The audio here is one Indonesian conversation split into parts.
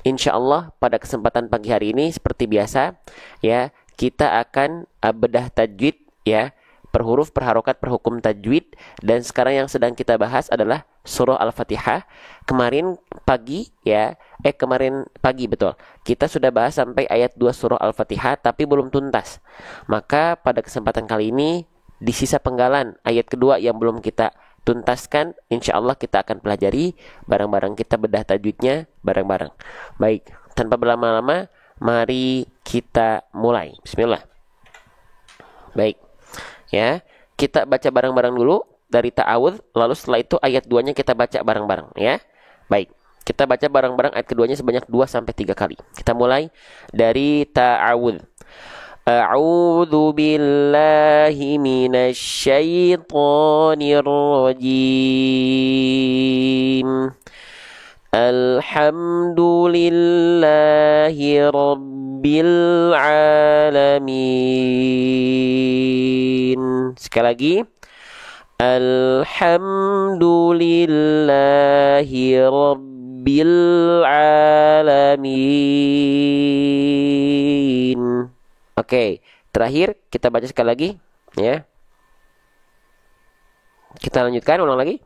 insya Allah pada kesempatan pagi hari ini seperti biasa ya, kita akan bedah tajwid ya, per huruf, per harokat, per hukum tajwid. Dan sekarang yang sedang kita bahas adalah surah Al-Fatihah. Kemarin pagi ya, kemarin pagi betul, kita sudah bahas sampai ayat 2 surah Al-Fatihah, tapi belum tuntas. Maka pada kesempatan kali ini, di sisa penggalan ayat kedua yang belum kita tuntaskan, insya Allah kita akan pelajari bareng-bareng, kita bedah tajwidnya bareng-bareng. Baik, tanpa berlama-lama, mari kita mulai. Bismillah. Baik ya, kita baca bareng-bareng dulu dari ta'awudz, lalu setelah itu ayat 2-nya kita baca bareng-bareng ya. Baik, kita baca bareng-bareng ayat keduanya sebanyak 2-3 kali. Kita mulai dari ta'awudz. A'udzu billahi minasy syaithanir rajim. Alhamdulillahi rabbil alamin. Sekali lagi. Alhamdulillahi rabbil alamin. Oke, terakhir kita baca sekali lagi ya. Kita lanjutkan, ulang lagi.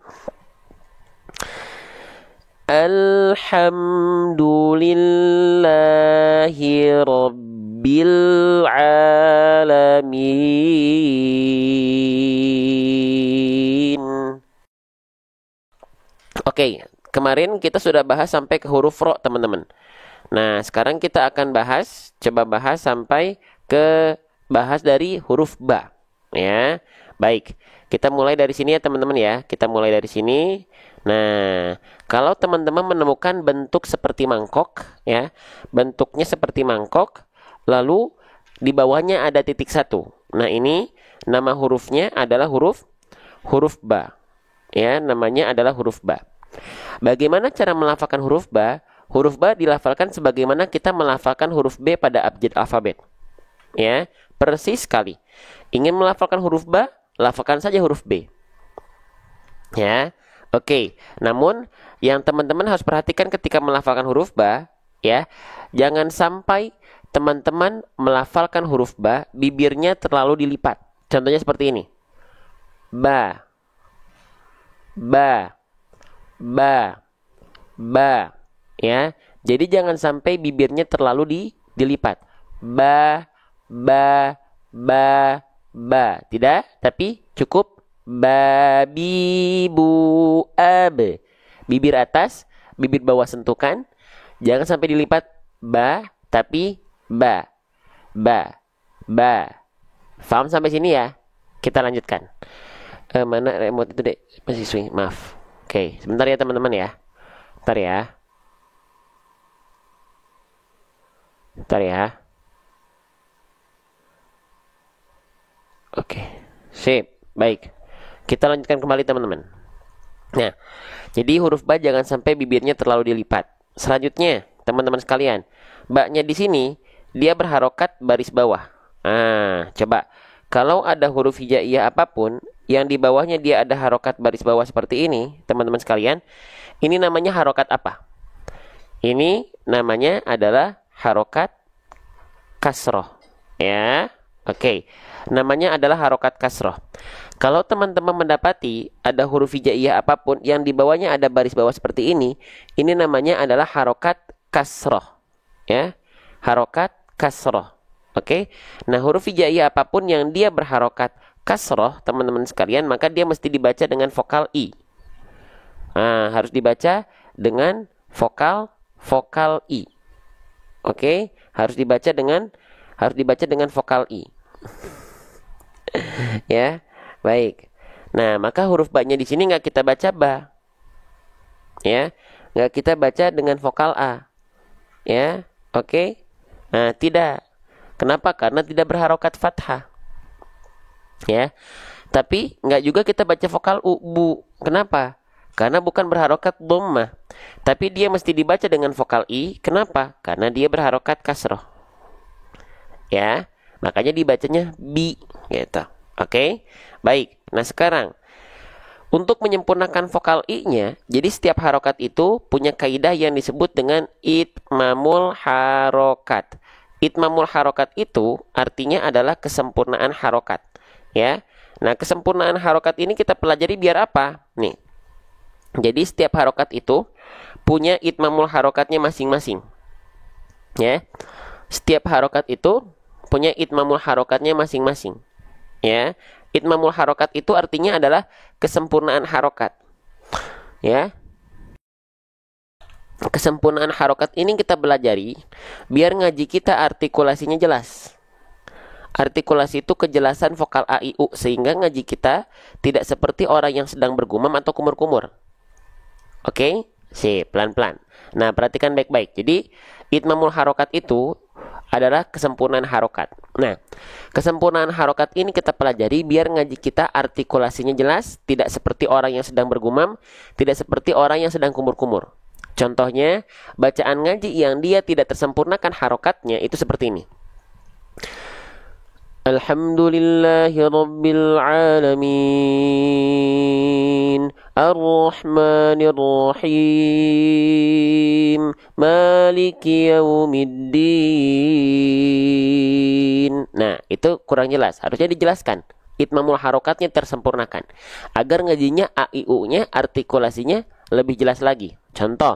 Alhamdulillahi rabbil alamin. Oke, kemarin kita sudah bahas sampai ke huruf ro, teman-teman. Nah, sekarang kita akan coba bahas sampai ke bahas dari huruf ba ya. Baik, kita mulai dari sini ya teman-teman ya. Kita mulai dari sini. Nah, kalau teman-teman menemukan bentuk seperti mangkok ya, bentuknya seperti mangkok, lalu di bawahnya ada titik 1. Nah, ini nama hurufnya adalah huruf ba ya, namanya adalah huruf ba. Bagaimana cara melafalkan huruf ba? Huruf ba dilafalkan sebagaimana kita melafalkan huruf B pada abjad alfabet. Ya, persis sekali. Ingin melafalkan huruf ba, lafalkan saja huruf B. Ya. Oke. Namun yang teman-teman harus perhatikan ketika melafalkan huruf ba, ya, jangan sampai teman-teman melafalkan huruf ba bibirnya terlalu dilipat. Contohnya seperti ini. Ba. Ba. Ba. Ba. Ya, jadi jangan sampai bibirnya terlalu dilipat. Ba, ba, ba, ba. Tidak, tapi cukup babi, bu, ab. Bibir atas, bibir bawah sentuhkan. Jangan sampai dilipat ba, tapi ba, ba, ba. Paham sampai sini ya? Kita lanjutkan. Mana remote itu, Dek? Masih swing, maaf. Oke, sebentar ya teman-teman ya. Bentar ya. Bentar ya. Oke, sip, baik. Kita lanjutkan kembali teman-teman. Nah, jadi huruf ba jangan sampai bibirnya terlalu dilipat. Selanjutnya, teman-teman sekalian, ba-nya di sini dia berharokat baris bawah. Nah, coba kalau ada huruf hijaiyah apapun yang di bawahnya dia ada harokat baris bawah seperti ini, teman-teman sekalian, ini namanya harokat apa? Ini namanya adalah harokat kasroh ya. Oke, namanya adalah harokat kasroh. Kalau teman-teman mendapati ada huruf hijaiyah apapun yang di bawahnya ada baris bawah seperti ini namanya adalah harokat kasroh ya, harokat kasroh. Oke, nah huruf hijaiyah apapun yang dia berharokat kasroh, teman-teman sekalian, maka dia mesti dibaca dengan vokal i. Nah, harus dibaca dengan vokal I. Oke, harus dibaca dengan vokal I. Ya, baik. Nah, maka huruf ba-nya di sini nggak kita baca ba. Ya, nggak kita baca dengan vokal A. Ya, oke. Nah, tidak. Kenapa? Karena tidak berharokat fathah. Ya, tapi nggak juga kita baca vokal U, bu. Kenapa? Karena bukan berharokat dhammah, tapi dia mesti dibaca dengan vokal I. Kenapa? Karena dia berharokat kasroh. Ya, makanya dibacanya bi, gitu. Oke, baik. Nah sekarang Untuk menyempurnakan vokal i-nya, jadi setiap harokat itu punya kaidah yang disebut dengan itmamul harokat. Itmamul harokat itu artinya adalah kesempurnaan harokat, ya. Nah, kesempurnaan harokat ini kita pelajari biar apa? Nih. Jadi setiap harokat itu punya itmamul harokatnya masing-masing, ya. Setiap harokat itu punya itmamul harokatnya masing-masing, ya. Itmamul harokat itu artinya adalah kesempurnaan harokat, ya. Kesempurnaan harokat ini kita belajari biar ngaji kita artikulasinya jelas. Artikulasi itu kejelasan vokal a, i, u, sehingga ngaji kita tidak seperti orang yang sedang bergumam atau kumur-kumur. Oke? Sip, pelan-pelan. Nah, perhatikan baik-baik. Jadi, itmamul harokat itu adalah kesempurnaan harokat. Nah, kesempurnaan harokat ini kita pelajari biar ngaji kita artikulasinya jelas, tidak seperti orang yang sedang bergumam, tidak seperti orang yang sedang kumur-kumur. Contohnya, bacaan ngaji yang dia tidak tersempurnakan harokatnya itu seperti ini. Alhamdulillahi Rabbil Alamin Ar-Rahmanir Rahim Maliki Yaumiddin. Nah, itu kurang jelas. Harusnya dijelaskan. Itmamul harokatnya tersempurnakan. Agar ngajinya a, i, u-nya artikulasinya lebih jelas lagi. Contoh.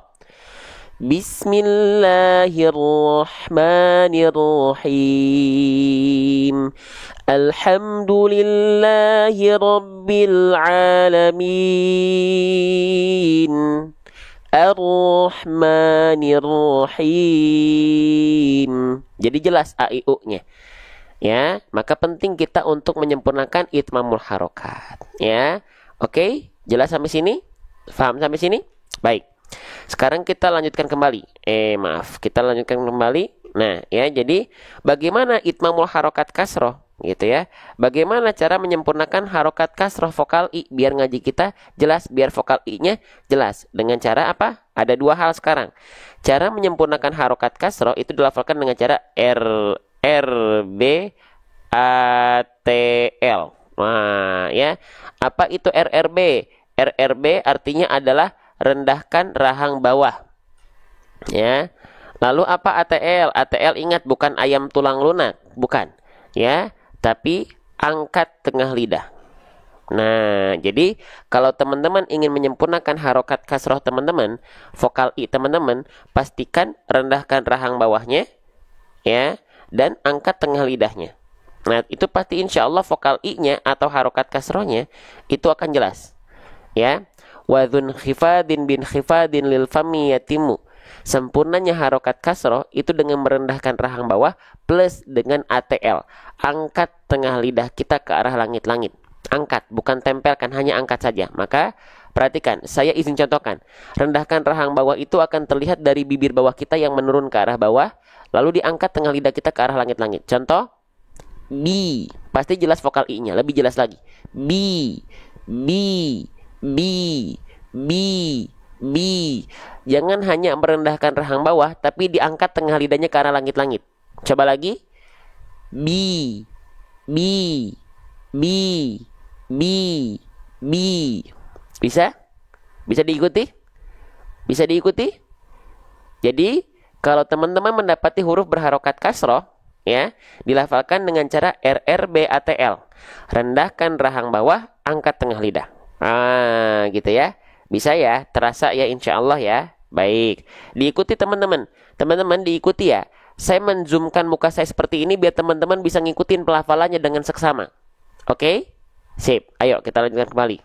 Bismillahirrahmanirrahim Alhamdulillahi Rabbil Alamin Ar-Rahmanir-Rahim. Jadi jelas a, i, u-nya. Ya, maka penting kita untuk menyempurnakan itmamul harokat. Ya, oke, jelas sampai sini? Paham sampai sini? Baik. Sekarang kita lanjutkan kembali. Kita lanjutkan kembali. Nah, ya, jadi bagaimana itmamul harokat kasroh, gitu ya? Bagaimana cara menyempurnakan harokat kasroh vokal i biar ngaji kita jelas, biar vokal i-nya jelas? Dengan cara apa? Ada dua hal sekarang. Cara menyempurnakan harokat kasroh itu dilafalkan dengan cara B A T L. Nah, ya. Apa itu RRB? RRB artinya adalah rendahkan rahang bawah. Ya. Lalu apa ATL? ATL ingat bukan ayam tulang lunak, bukan. Ya, tapi angkat tengah lidah. Nah, jadi kalau teman-teman ingin menyempurnakan harokat kasroh teman-teman, vokal i teman-teman, pastikan rendahkan rahang bawahnya, ya, dan angkat tengah lidahnya. Nah, itu pasti insya Allah vokal i-nya atau harokat kasrohnya itu akan jelas. Ya, wadhun khifadin bin khifadin lil fami yatimu. Sempurnanya harokat kasroh itu dengan merendahkan rahang bawah plus dengan ATL. Angkat tengah lidah kita ke arah langit-langit. Angkat, bukan tempelkan, hanya angkat saja. Maka perhatikan, saya izin contohkan. Rendahkan rahang bawah itu akan terlihat dari bibir bawah kita yang menurun ke arah bawah, lalu diangkat tengah lidah kita ke arah langit-langit. Contoh, B. Pasti jelas vokal i-nya, lebih jelas lagi. B, B, B, B, B. Jangan hanya merendahkan rahang bawah, tapi diangkat tengah lidahnya ke arah langit-langit. Coba lagi. B, B, B, B, B. Bisa? Bisa diikuti? Bisa diikuti? Jadi, kalau teman-teman mendapati huruf berharokat kasroh, ya, dilafalkan dengan cara RRBATL. Rendahkan rahang bawah, angkat tengah lidah. Ah, gitu ya. Bisa ya, terasa ya insya Allah ya. Baik, diikuti teman-teman. Teman-teman diikuti ya. Saya menzoomkan muka saya seperti ini biar teman-teman bisa ngikutin pelafalannya dengan seksama. Oke? Sip, ayo kita lanjutkan kembali.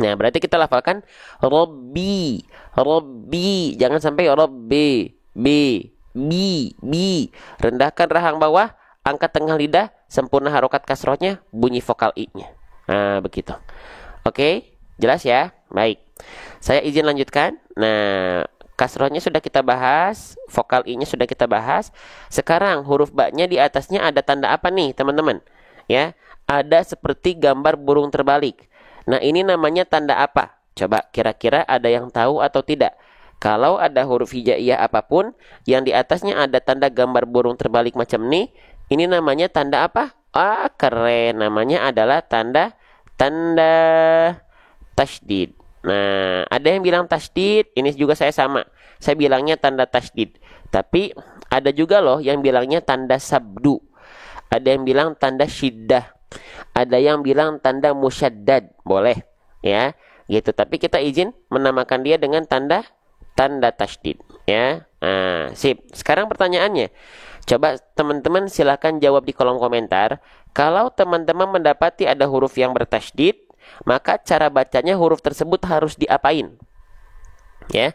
Nah, berarti kita lafalkan Robbi, Robbi. Jangan sampai Robbi, B, B, B. Rendahkan rahang bawah, angkat tengah lidah, sempurna harokat kasrohnya, bunyi vokal i-nya. Nah, begitu. Oke, jelas ya? Baik. Saya izin lanjutkan. Nah, kasrohnya sudah kita bahas, vokal i-nya sudah kita bahas. Sekarang huruf ba-nya di atasnya ada tanda apa nih, teman-teman? Ya, ada seperti gambar burung terbalik. Nah, ini namanya tanda apa? Coba kira-kira ada yang tahu atau tidak? Kalau ada huruf hijaiyah apapun yang di atasnya ada tanda gambar burung terbalik macam ini namanya tanda apa? Ah, keren. Namanya adalah tanda tasydid. Nah, ada yang bilang tasydid, ini juga saya sama. Saya bilangnya tanda tasydid. Tapi ada juga loh yang bilangnya tanda sabdu. Ada yang bilang tanda syiddah. Ada yang bilang tanda musyaddad. Boleh, ya. Gitu. Tapi kita izin menamakan dia dengan tanda tasydid, ya. Nah, sip. Sekarang pertanyaannya. Coba teman-teman silahkan jawab di kolom komentar. Kalau teman-teman mendapati ada huruf yang bertasydid, maka cara bacanya huruf tersebut harus diapain? Ya.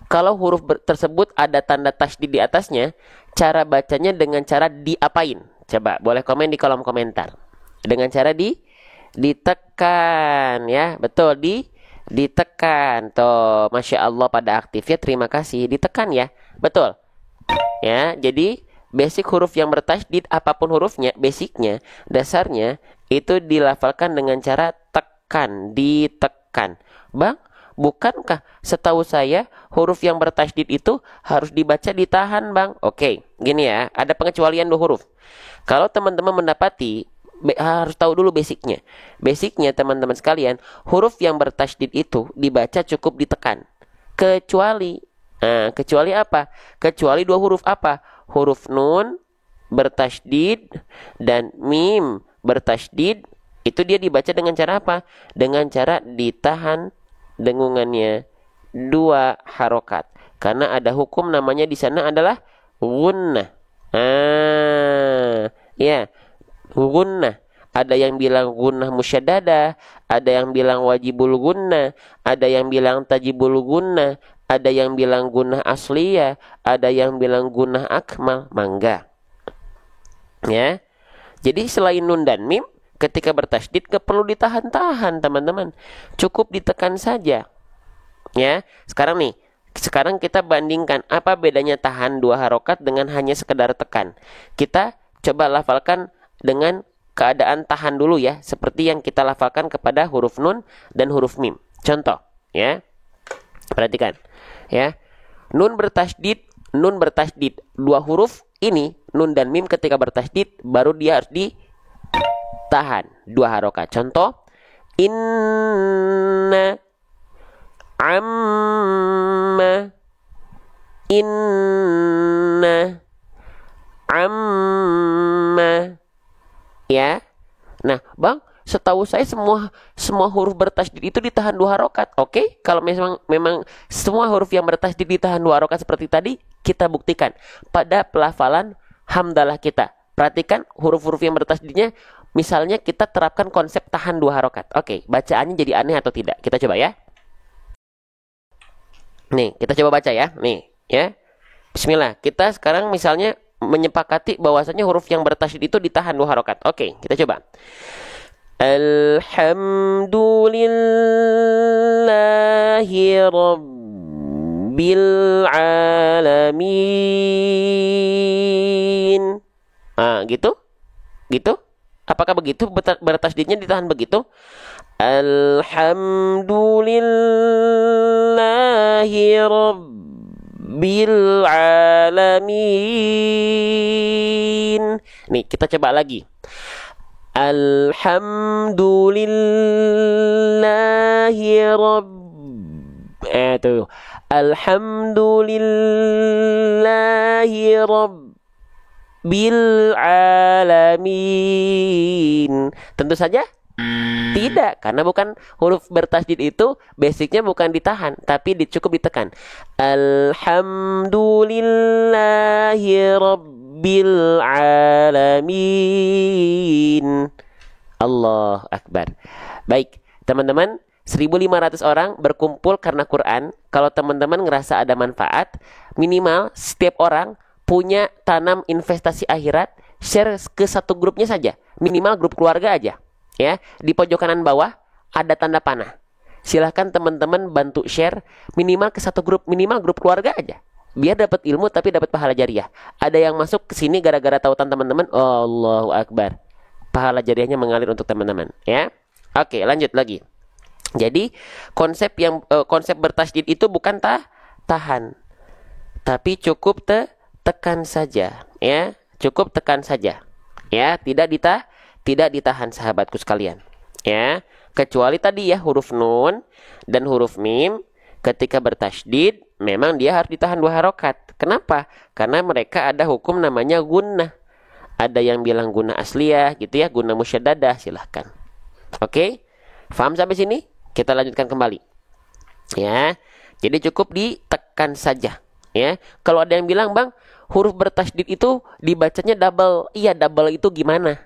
Kalau huruf tersebut ada tanda tasydid di atasnya, cara bacanya dengan cara diapain? Coba boleh komen di kolom komentar. Dengan cara ditekan, ya. Betul, ditekan. Tuh, Masya Allah pada aktifnya, terima kasih. Ditekan ya. Betul. Ya, jadi basic huruf yang bertasydid apapun hurufnya, basicnya, dasarnya itu dilafalkan dengan cara tekan, ditekan. Bang, bukankah setahu saya huruf yang bertasydid itu harus dibaca ditahan, Bang? Oke, gini ya, ada pengecualian 2 huruf. Kalau teman-teman mendapati, harus tahu dulu basicnya. Basicnya teman-teman sekalian, huruf yang bertasydid itu dibaca cukup ditekan. Kecuali apa? Kecuali 2 huruf apa? Huruf nun bertasydid dan mim bertasydid, itu dia dibaca dengan cara apa? Dengan cara ditahan dengungannya 2 harokat. Karena ada hukum namanya di sana adalah gunnah. Ya, gunnah. Ada yang bilang gunnah musyaddadah, ada yang bilang wajibul gunnah, ada yang bilang tajibul gunnah, ada yang bilang gunnah asliyah, ada yang bilang gunnah akmal, mangga. Ya. Jadi selain nun dan mim, ketika bertasydid gak perlu ditahan-tahan, teman-teman. Cukup ditekan saja. Ya. Sekarang kita bandingkan apa bedanya tahan 2 harokat dengan hanya sekedar tekan. Kita coba lafalkan dengan keadaan tahan dulu ya, seperti yang kita lafalkan kepada huruf nun dan huruf mim. Contoh, ya. Perhatikan, ya. Nun bertasydid, 2 huruf ini, nun dan mim ketika bertasydid baru dia harus ditahan 2 harokat. Contoh, inna, amma, inna, amma. Ya. Nah, Bang, setahu saya semua huruf bertasydid itu ditahan 2 harokat. Oke, kalau memang semua huruf yang bertasydid ditahan 2 harokat seperti tadi, kita buktikan pada pelafalan hamdalah kita. Perhatikan huruf-huruf yang bertasydidnya, misalnya kita terapkan konsep tahan 2 harokat. Oke, bacaannya jadi aneh atau tidak? Kita coba ya. Nih, kita coba baca ya. Nih, ya. Bismillah. Kita sekarang misalnya menyepakati bahwasanya huruf yang bertasydid itu ditahan 2 harokat. Oke, kita coba. Alhamdulillahi rabbil alamin. Gitu? Gitu? Apakah begitu? Bertasydidnya ditahan begitu? Alhamdulillahi rabbil alamin. Nih, kita coba lagi. Alhamdulillahi Alhamdulillahi rabbil alamin. Tentu saja tidak, karena bukan huruf bertasydid itu basicnya bukan ditahan, tapi cukup ditekan. Alhamdulillahi rabbil alamin. Allah Akbar. Baik, teman-teman, 1.500 orang berkumpul karena Quran. Kalau teman-teman ngerasa ada manfaat, minimal setiap orang punya tanam investasi akhirat, share ke satu grupnya saja, minimal grup keluarga aja. Ya, di pojok kanan bawah ada tanda panah. Silahkan teman-teman bantu share minimal ke satu grup, minimal grup keluarga aja. Biar dapat ilmu tapi dapat pahala jariah. Ada yang masuk ke sini gara-gara tautan teman-teman. Allahu Akbar. Pahala jariahnya mengalir untuk teman-teman, ya. Oke, lanjut lagi. Jadi, konsep bertasydid itu bukan tahan. Tapi cukup tekan saja, ya. Cukup tekan saja. Ya, tidak ditahan sahabatku sekalian. Ya. Kecuali tadi ya huruf nun dan huruf mim ketika bertasydid memang dia harus ditahan 2 harokat. Kenapa? Karena mereka ada hukum namanya gunnah. Ada yang bilang gunnah asliyah gitu ya, gunnah musyaddadah, silahkan. Oke? Paham sampai sini? Kita lanjutkan kembali. Ya. Jadi cukup ditekan saja, ya. Kalau ada yang bilang, "Bang, huruf bertasydid itu dibacanya double." Iya, double itu gimana?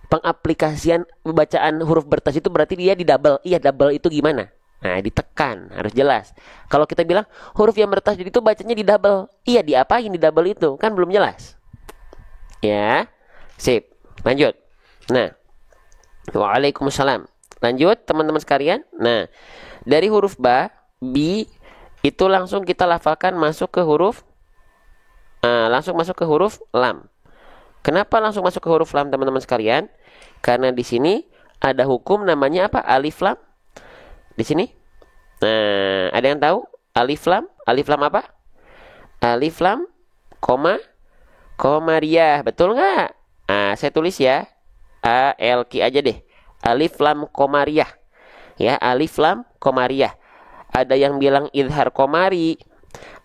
Pengaplikasian bacaan huruf bertasydid itu berarti dia di double. Iya, double itu gimana? Nah, ditekan, harus jelas. Kalau kita bilang huruf yang bertasydid itu bacanya di double. Iya, diapain di double itu? Kan belum jelas. Ya. Sip. Lanjut. Nah. Waalaikumsalam. Lanjut teman-teman sekalian. Nah, dari huruf ba, bi itu langsung kita lafalkan masuk ke huruf langsung masuk ke huruf lam. Kenapa langsung masuk ke huruf lam teman-teman sekalian? Karena di sini ada hukum namanya apa? Alif lam. Di sini. Nah, ada yang tahu? Alif lam? Alif lam apa? Alif lam, komariah. Betul nggak? Nah, saya tulis ya. ALQ aja deh. Alif lam komariah. Ya, alif lam komariah. Ada yang bilang idhar komari.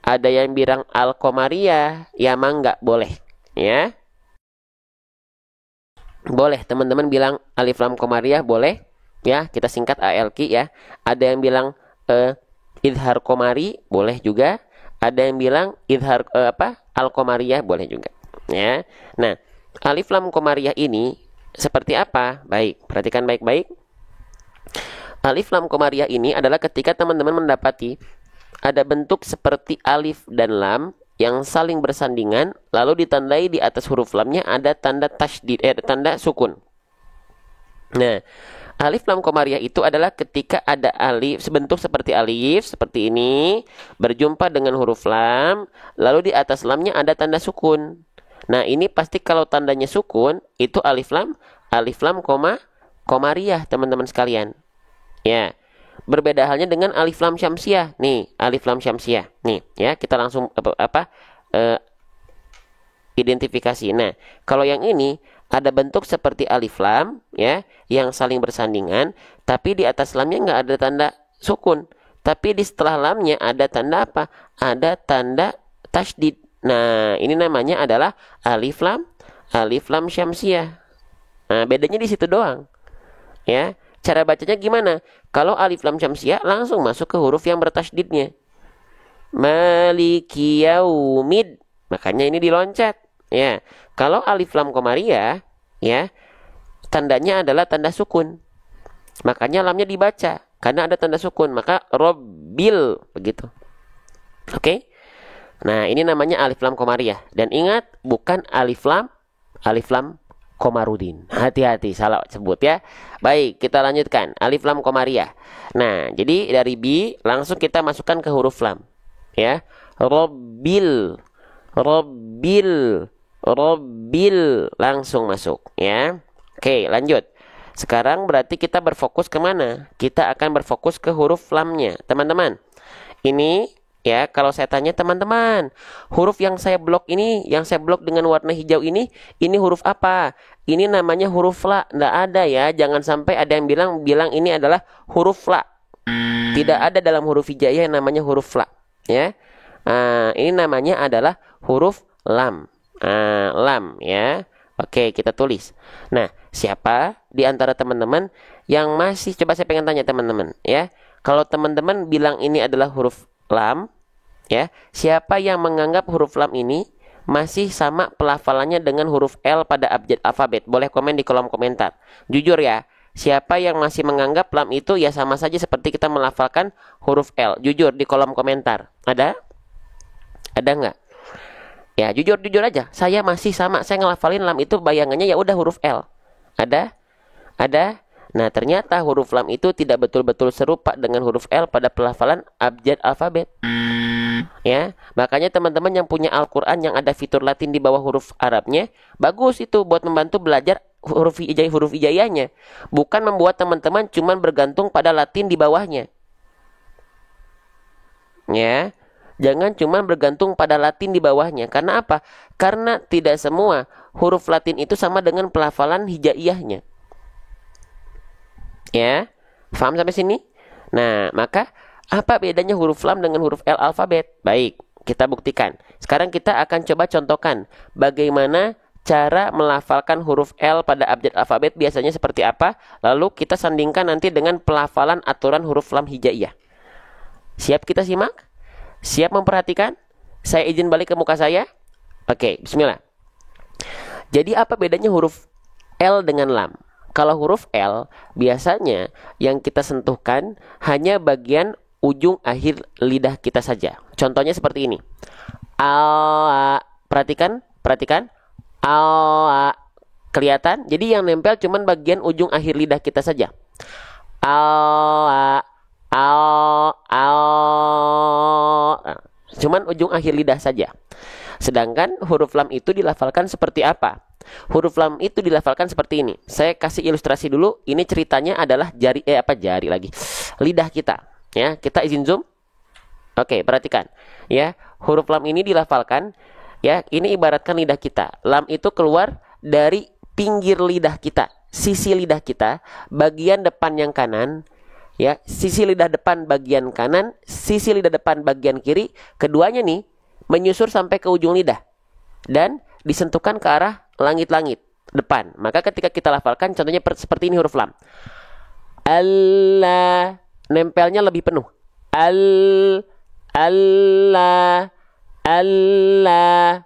Ada yang bilang al komariah. Ya, mah nggak boleh. Ya. Boleh teman-teman bilang alif lam komariah, boleh ya, kita singkat ALQ ya. Ada yang bilang idhar komari, boleh juga. Ada yang bilang idhar al komariah, boleh juga ya. Nah, alif lam komariah ini seperti apa? Baik, perhatikan baik-baik. Alif lam komariah ini adalah ketika teman-teman mendapati ada bentuk seperti alif dan lam yang saling bersandingan, lalu ditandai di atas huruf lamnya ada tanda tasydid, tanda sukun. Nah, alif lam komariah itu adalah ketika ada alif sebentuk seperti alif seperti ini berjumpa dengan huruf lam, lalu di atas lamnya ada tanda sukun. Nah, ini pasti kalau tandanya sukun itu alif lam komariah teman-teman sekalian. Ya. Berbeda halnya dengan alif lam syamsiah. Nih, alif lam syamsiah. Nih, ya, kita langsung identifikasi. Nah, kalau yang ini ada bentuk seperti alif lam ya, yang saling bersandingan, tapi di atas lamnya nggak ada tanda sukun. Tapi di setelah lamnya ada tanda apa? Ada tanda tasydid. Nah, ini namanya adalah alif lam syamsiah. Nah, bedanya di situ doang. Ya. Cara bacanya gimana? Kalau alif lam syamsiah langsung masuk ke huruf yang bertasydidnya. Maliki yaumid. Makanya ini diloncat. Ya. Kalau alif lam komariah, ya, tandanya adalah tanda sukun. Makanya lamnya dibaca karena ada tanda sukun. Maka robbil begitu. Oke? Nah, ini namanya alif lam komariah. Dan ingat, bukan alif lam Komarudin. Hati-hati salah sebut ya. Baik, kita lanjutkan. Alif lam komariah. Nah, jadi dari bi langsung kita masukkan ke huruf lam. Ya. Robbil langsung masuk ya. Oke, lanjut. Sekarang berarti kita berfokus kemana? Kita akan berfokus ke huruf lamnya. Teman-teman, ini ya, kalau saya tanya teman-teman, huruf yang saya blok ini, yang saya blok dengan warna hijau ini huruf apa? Ini namanya huruf la. Nggak ada ya, jangan sampai ada yang bilang ini adalah huruf la. Tidak ada dalam huruf hijaiyah yang namanya huruf la. Ya, ini namanya adalah huruf lam. Lam ya. Oke, kita tulis. Nah, siapa di antara teman-teman yang masih, coba saya pengen tanya teman-teman ya. Kalau teman-teman bilang ini adalah huruf lam, ya, siapa yang menganggap huruf lam ini masih sama pelafalannya dengan huruf L pada abjad alfabet? Boleh komen di kolom komentar. Jujur ya, siapa yang masih menganggap lam itu ya sama saja seperti kita melafalkan huruf L? Jujur di kolom komentar. Ada? Ada nggak? Ya, jujur aja. Saya masih sama. Saya ngelafalin lam itu bayangannya ya udah huruf L. Ada? Ada? Nah, ternyata huruf lam itu tidak betul-betul serupa dengan huruf L pada pelafalan abjad alfabet. Ya, makanya teman-teman yang punya Al-Quran yang ada fitur Latin di bawah huruf Arabnya, bagus itu buat membantu belajar huruf hijaiyahnya. Bukan membuat teman-teman cuman bergantung pada Latin di bawahnya. Ya, jangan cuman bergantung pada Latin di bawahnya. Karena apa? Karena tidak semua huruf Latin itu sama dengan pelafalan hijaiyahnya. Ya, paham sampai sini? Nah, maka apa bedanya huruf lam dengan huruf L alfabet? Baik, kita buktikan. Sekarang kita akan coba contohkan bagaimana cara melafalkan huruf L pada abjad alfabet biasanya seperti apa. Lalu kita sandingkan nanti dengan pelafalan aturan huruf lam hijaiyah. Siap kita simak? Siap memperhatikan? Saya izin balik ke muka saya. Oke, bismillah. Jadi apa bedanya huruf L dengan lam? Kalau huruf L, biasanya yang kita sentuhkan hanya bagian ujung akhir lidah kita saja. Contohnya seperti ini. A, perhatikan, perhatikan. A, kelihatan? Jadi yang nempel cuman bagian ujung akhir lidah kita saja. A, cuman ujung akhir lidah saja. Sedangkan huruf lam itu dilafalkan seperti apa? Huruf lam itu dilafalkan seperti ini. Saya kasih ilustrasi dulu. Ini ceritanya adalah jari lagi. Lidah kita. Ya, kita izin zoom. Oke, perhatikan. Ya, huruf lam ini dilafalkan. Ya, ini ibaratkan lidah kita. Lam itu keluar dari pinggir lidah kita, sisi lidah kita, bagian depan yang kanan. Ya, sisi lidah depan bagian kanan, sisi lidah depan bagian kiri. Keduanya nih menyusur sampai ke ujung lidah dan disentuhkan ke arah langit-langit depan. Maka ketika kita lafalkan contohnya seperti ini huruf lam. Allah, nempelnya lebih penuh. Allah.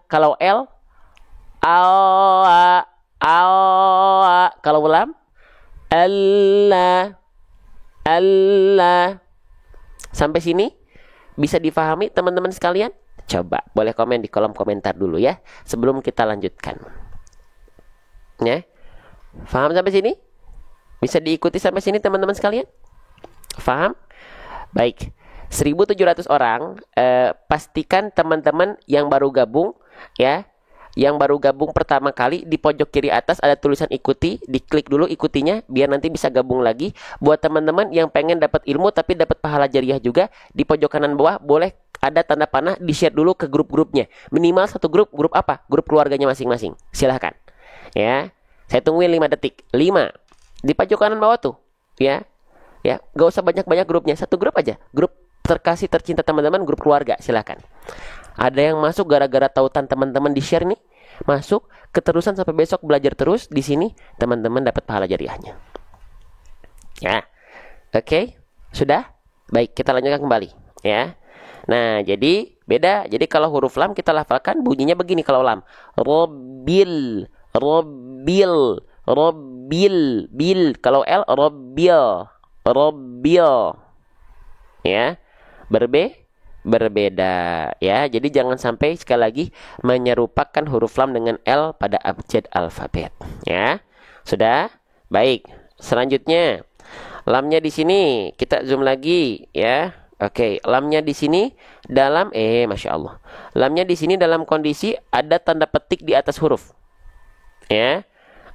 Kalau L, kalau lam, Allah. Sampai sini bisa difahami teman-teman sekalian? Coba boleh komen di kolom komentar dulu ya sebelum kita lanjutkan. Ya. Paham sampai sini? Bisa diikuti sampai sini teman-teman sekalian? Paham? Baik. 1.700 orang, pastikan teman-teman yang baru gabung ya. Yang baru gabung pertama kali di pojok kiri atas ada tulisan ikuti, diklik dulu ikutinya biar nanti bisa gabung lagi. Buat teman-teman yang pengen dapat ilmu tapi dapat pahala jariah juga, di pojok kanan bawah boleh ada tanda panah, di-share dulu ke grup-grupnya. Minimal satu grup, grup apa? Grup keluarganya masing-masing. Silahkan. Ya. Saya tungguin 5 detik. 5. Di pojok kanan bawah tuh, ya. Ya, gak usah banyak-banyak grupnya, satu grup aja. Grup terkasih tercinta teman-teman, grup keluarga, silahkan. Ada yang masuk gara-gara tautan teman-teman di-share nih. Masuk, keterusan sampai besok belajar terus di sini, teman-teman dapat pahala jariahnya. Ya. Oke, sudah? Baik, kita lanjutkan kembali, ya. Nah, jadi beda. Jadi kalau huruf lam kita lafalkan bunyinya begini kalau lam. Robbil, robbil, robbil, bil. Kalau L, robbil, robbil. Ya, berbeda ya. Jadi jangan sampai sekali lagi menyerupakan huruf lam dengan L pada abjad alfabet ya. Sudah? Baik. Selanjutnya lamnya di sini kita zoom lagi ya. Oke, lamnya di sini dalam Masya Allah. Lamnya di sini dalam kondisi ada tanda petik di atas huruf. Ya.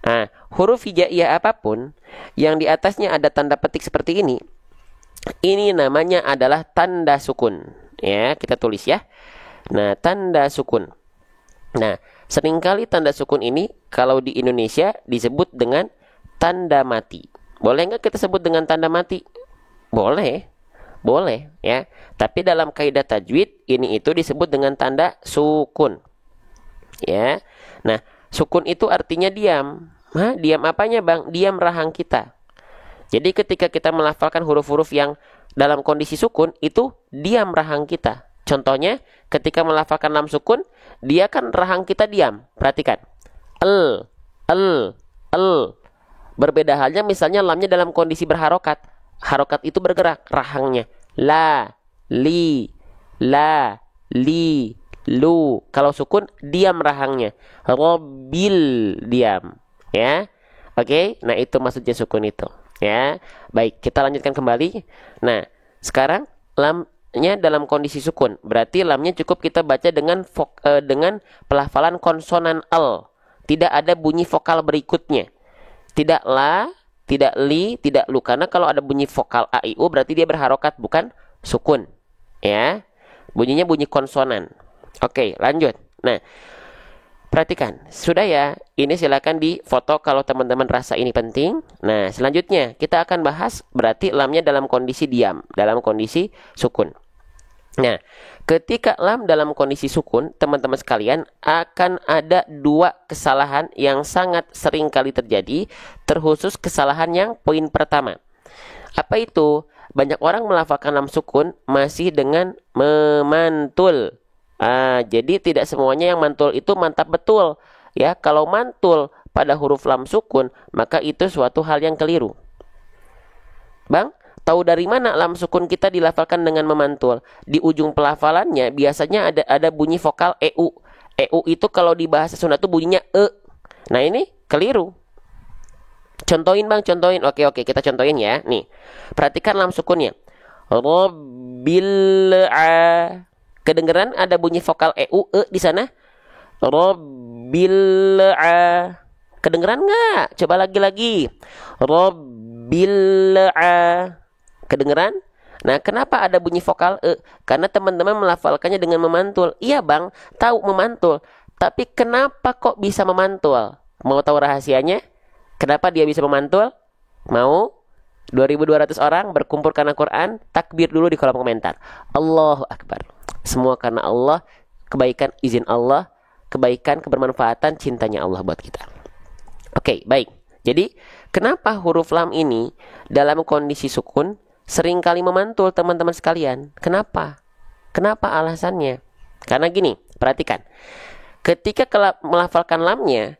Nah, huruf hijaiyah apapun yang di atasnya ada tanda petik seperti ini namanya adalah tanda sukun. Ya, kita tulis ya. Nah, tanda sukun. Nah, seringkali tanda sukun ini kalau di Indonesia disebut dengan tanda mati. Boleh nggak kita sebut dengan tanda mati? Boleh. Boleh ya. Tapi dalam kaidah tajwid ini itu disebut dengan tanda sukun. Ya. Nah, sukun itu artinya diam. Hah, diam apanya, Bang? Diam rahang kita. Jadi ketika kita melafalkan huruf-huruf yang dalam kondisi sukun itu diam rahang kita. Contohnya ketika melafalkan lam sukun, dia kan rahang kita diam. Perhatikan. El. Berbeda halnya misalnya lamnya dalam kondisi berharokat. Harokat itu bergerak rahangnya. La, li, lu. Kalau sukun diam rahangnya. Robil diam. Ya. Oke, nah itu maksudnya sukun itu. Ya. Baik, kita lanjutkan kembali. Nah, sekarang lamnya dalam kondisi sukun. Berarti lamnya cukup kita baca dengan pelafalan konsonan al. Tidak ada bunyi vokal berikutnya. Tidak la, tidak li, tidak lu. Karena kalau ada bunyi vokal a, i, u berarti dia berharokat, bukan sukun. Ya. Bunyinya bunyi konsonan. Oke, lanjut. Nah, Perhatikan, sudah ya. Ini silakan difoto kalau teman-teman rasa ini penting. Nah, selanjutnya kita akan bahas berarti lamnya dalam kondisi diam, dalam kondisi sukun. Nah, ketika lam dalam kondisi sukun, teman-teman sekalian, akan ada dua kesalahan yang sangat sering kali terjadi, terkhusus kesalahan yang poin pertama. Apa itu? Banyak orang melafalkan lam sukun masih dengan memantul. Jadi tidak semuanya yang mantul itu mantap betul. Ya, kalau mantul pada huruf lam sukun, maka itu suatu hal yang keliru. Bang, tahu dari mana lam sukun kita dilafalkan dengan memantul? Di ujung pelafalannya biasanya ada bunyi vokal EU. EU itu kalau di bahasa Sunda itu bunyinya e. Nah, ini keliru. Contohin bang, contohin. Oke, kita contohin ya. Nih, perhatikan lam sukunnya. Rabbil kedengeran ada bunyi vokal EU e di sana? Rabbil kedengeran nggak? Coba lagi. Rabbil kedengeran? Nah, kenapa ada bunyi vokal e? Karena teman-teman melafalkannya dengan memantul. Iya bang, tahu memantul. Tapi kenapa kok bisa memantul? Mau tahu rahasianya? Kenapa dia bisa memantul? Mau? 2200 orang berkumpul karena Quran, takbir dulu di kolom komentar. Allahu Akbar. Semua karena Allah, kebaikan izin Allah, kebaikan kebermanfaatan cintanya Allah buat kita. Oke, baik. Jadi, kenapa huruf lam ini dalam kondisi sukun seringkali memantul teman-teman sekalian? Kenapa? Kenapa alasannya? Karena gini, perhatikan. Ketika melafalkan lamnya,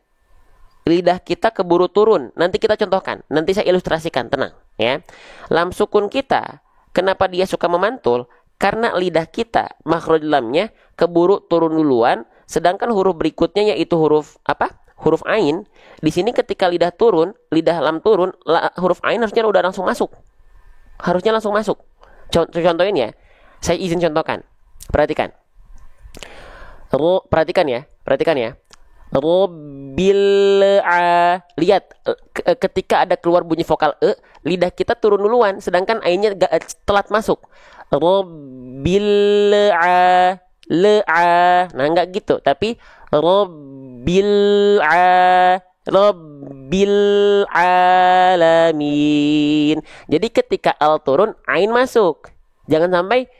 lidah kita keburu turun. Nanti kita contohkan. Nanti saya ilustrasikan. Tenang. Ya. Lam sukun kita, kenapa dia suka memantul? Karena lidah kita, makhraj lamnya keburu turun duluan. Sedangkan huruf berikutnya yaitu huruf apa? Huruf ain. Di sini ketika lidah turun, lidah lam turun, huruf ain harusnya udah langsung masuk. Harusnya langsung masuk. Contohin ya. Saya izin contohkan. Perhatikan. Perhatikan ya. Rabbil lihat ketika ada keluar bunyi vokal e, lidah kita turun duluan, sedangkan ainnya telat masuk. Rabbil nah enggak gitu, tapi Rabbil alamin. Jadi ketika al turun, ain masuk. Jangan sampai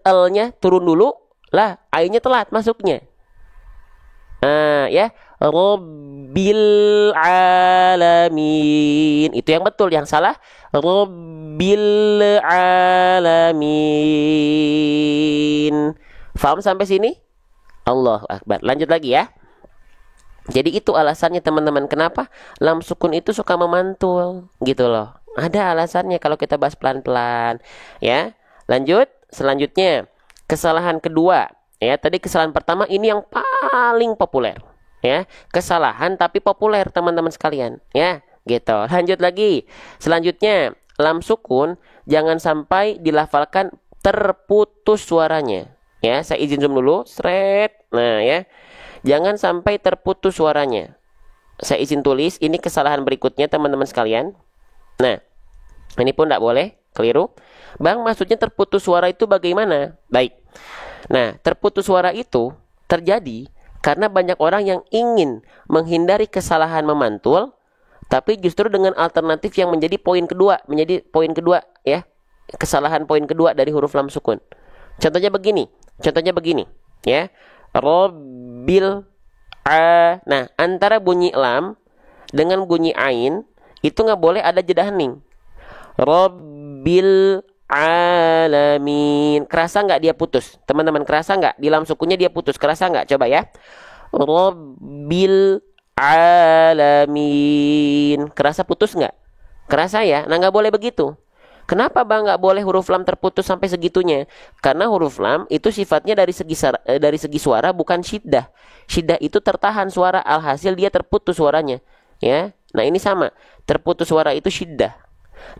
l-nya turun dulu, lah ainnya telat masuknya. Ya, Rabbil alamin. Itu yang betul, yang salah Rabbil alamin. Faham sampai sini? Allahu Akbar. Lanjut lagi ya. Jadi itu alasannya teman-teman kenapa lam sukun itu suka memantul gitu loh. Ada alasannya kalau kita bahas pelan-pelan ya. Lanjut, selanjutnya kesalahan kedua. Ya, tadi kesalahan pertama ini yang paling populer. Ya, kesalahan tapi populer teman-teman sekalian. Ya, gitu. Lanjut lagi. Selanjutnya, lam sukun jangan sampai dilafalkan terputus suaranya. Ya, saya izin zoom dulu. Sret. Nah, ya. Jangan sampai terputus suaranya. Saya izin tulis. Ini kesalahan berikutnya teman-teman sekalian. Nah, ini pun tidak boleh. Keliru. Bang, maksudnya terputus suara itu bagaimana? Baik. Nah, terputus suara itu terjadi karena banyak orang yang ingin menghindari kesalahan memantul, tapi justru dengan alternatif yang menjadi poin kedua ya, kesalahan poin kedua dari huruf lam sukun. Contohnya begini, ya, Rabbil nah, antara bunyi lam dengan bunyi ain itu nggak boleh ada jeda hening. Rabbil alamin. Kerasa nggak dia putus? Teman-teman kerasa nggak? Di lam sukunnya dia putus. Kerasa nggak? Coba ya. Rabbil alamin. Kerasa putus nggak? Kerasa ya? Nah, nggak boleh begitu. Kenapa bang nggak boleh huruf lam terputus sampai segitunya? Karena huruf lam itu sifatnya dari segi suara bukan syiddah. Syiddah itu tertahan suara, alhasil dia terputus suaranya. Ya. Nah, ini sama. Terputus suara itu syiddah.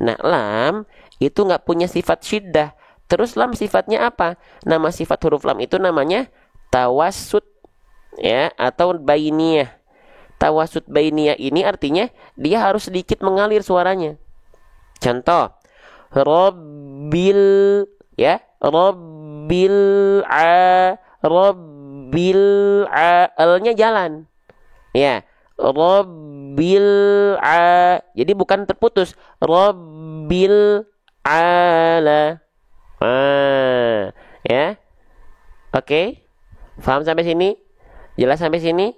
Nah, lam itu nggak punya sifat syiddah. Terus lam sifatnya apa? Nama sifat huruf lam itu namanya tawassut, ya, atau bainiyah. Tawassut bainiyah ini artinya dia harus sedikit mengalir suaranya. Contoh, Rabbil, ya, Rabbil L-nya jalan. Ya, Rabbil a. Jadi bukan terputus. Rabbil ala. Ya. Oke. Paham sampai sini? Jelas sampai sini?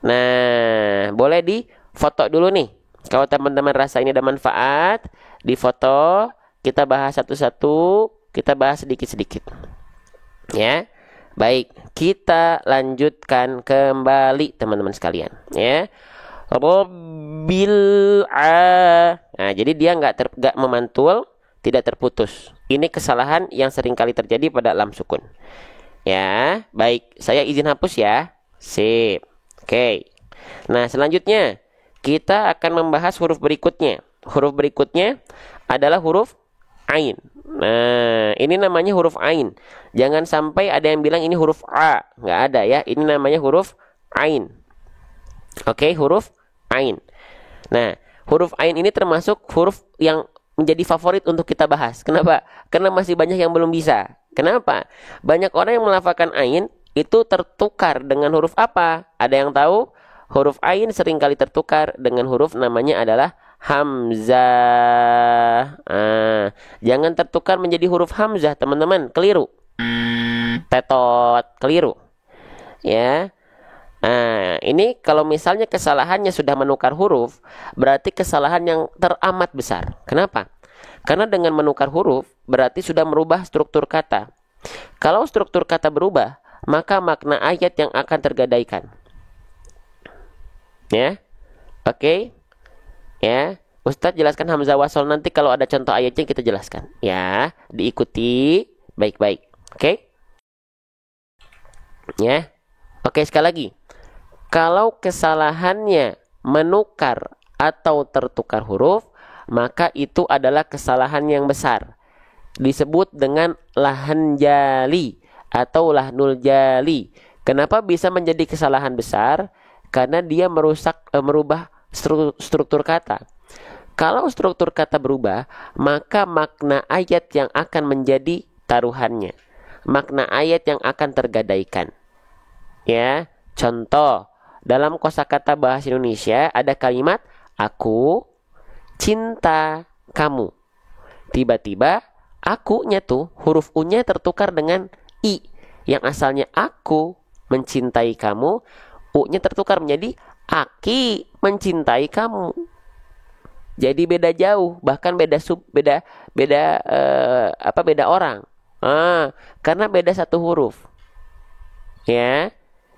Nah, boleh di foto dulu nih. Kalau teman-teman rasa ini ada manfaat, di foto, kita bahas satu-satu, kita bahas sedikit-sedikit. Ya. Baik, kita lanjutkan kembali teman-teman sekalian, ya. Rabbil a. Nah, jadi dia nggak memantul, tidak terputus. Ini kesalahan yang sering kali terjadi pada lam sukun. Ya, baik. Saya izin hapus ya. Sip. Oke. Nah, selanjutnya kita akan membahas huruf berikutnya. Huruf berikutnya adalah huruf ain. Nah, ini namanya huruf ain. Jangan sampai ada yang bilang ini huruf a. Nggak ada ya. Ini namanya huruf ain. Oke, huruf ain. Nah, huruf ain ini termasuk huruf yang menjadi favorit untuk kita bahas. Kenapa? Karena masih banyak yang belum bisa. Kenapa? Banyak orang yang melafalkan ain itu tertukar dengan huruf apa? Ada yang tahu? Huruf ain seringkali tertukar dengan huruf namanya adalah hamzah. Jangan tertukar menjadi huruf hamzah, teman-teman. Keliru. Tetot, keliru. Ya. Nah, ini kalau misalnya kesalahannya sudah menukar huruf, berarti kesalahan yang teramat besar. Kenapa? Karena dengan menukar huruf, berarti sudah merubah struktur kata. Kalau struktur kata berubah, maka makna ayat yang akan tergadaikan. Ya. Oke. Ya, Ustadz jelaskan hamzah wasol, nanti kalau ada contoh ayatnya kita jelaskan. Ya, diikuti baik-baik. Oke? Ya. Oke, sekali lagi. Kalau kesalahannya menukar atau tertukar huruf, maka itu adalah kesalahan yang besar. Disebut dengan lahan jali atau lahnul jali. Kenapa bisa menjadi kesalahan besar? Karena dia merubah struktur kata. Kalau struktur kata berubah, maka makna ayat yang akan menjadi taruhannya, makna ayat yang akan tergadaikan. Ya, contoh dalam kosakata bahasa Indonesia ada kalimat aku cinta kamu. Tiba-tiba akunya tuh huruf u-nya tertukar dengan i. Yang asalnya aku mencintai kamu, u-nya tertukar menjadi aki mencintai kamu. Jadi beda jauh, bahkan beda orang. Karena beda satu huruf. Ya.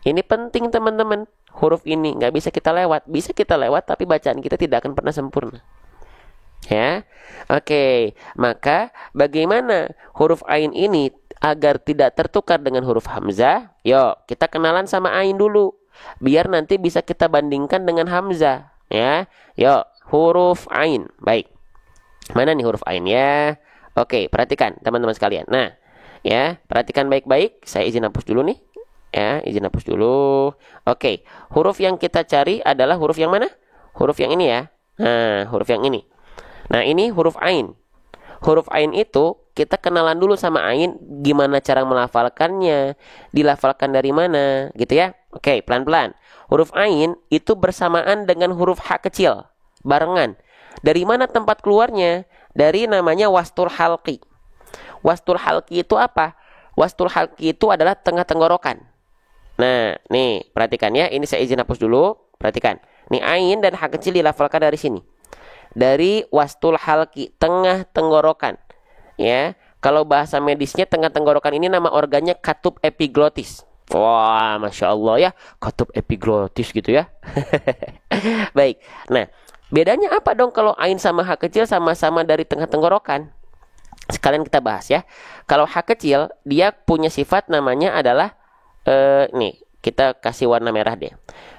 Ini penting teman-teman. Huruf ini nggak bisa kita lewat. Bisa kita lewat tapi bacaan kita tidak akan pernah sempurna. Ya. Oke, maka bagaimana huruf ain ini agar tidak tertukar dengan huruf hamzah? Yuk, kita kenalan sama ain dulu. Biar nanti bisa kita bandingkan dengan hamzah, ya. Yuk, huruf ain. Baik. Mana nih huruf ain ya? Oke, perhatikan teman-teman sekalian. Nah, ya, perhatikan baik-baik. Saya izin hapus dulu nih. Ya, izin hapus dulu. Oke, huruf yang kita cari adalah huruf yang mana? Huruf yang ini ya. Nah, huruf yang ini. Nah, ini huruf ain. Huruf ain itu kita kenalan dulu sama ain, gimana cara melafalkannya, dilafalkan dari mana, gitu ya. Oke, pelan-pelan. Huruf ain itu bersamaan dengan huruf ha kecil, barengan. Dari mana tempat keluarnya? Dari namanya wastul halqi. Wastul halqi itu apa? Wastul halqi itu adalah tengah tenggorokan. Nah, nih, perhatikan ya. Ini saya izin hapus dulu. Perhatikan. Nih, ain dan ha kecil dilafalkan dari sini. Dari wastul halqi, tengah tenggorokan. Ya, kalau bahasa medisnya tengah tenggorokan ini nama organnya katup epiglotis. Wah, masya Allah ya, katup epiglotis gitu ya. Baik. Nah, bedanya apa dong kalau ain sama ha kecil sama-sama dari tengah tenggorokan? Sekalian kita bahas ya. Kalau ha kecil dia punya sifat namanya adalah nih, kita kasih warna merah deh.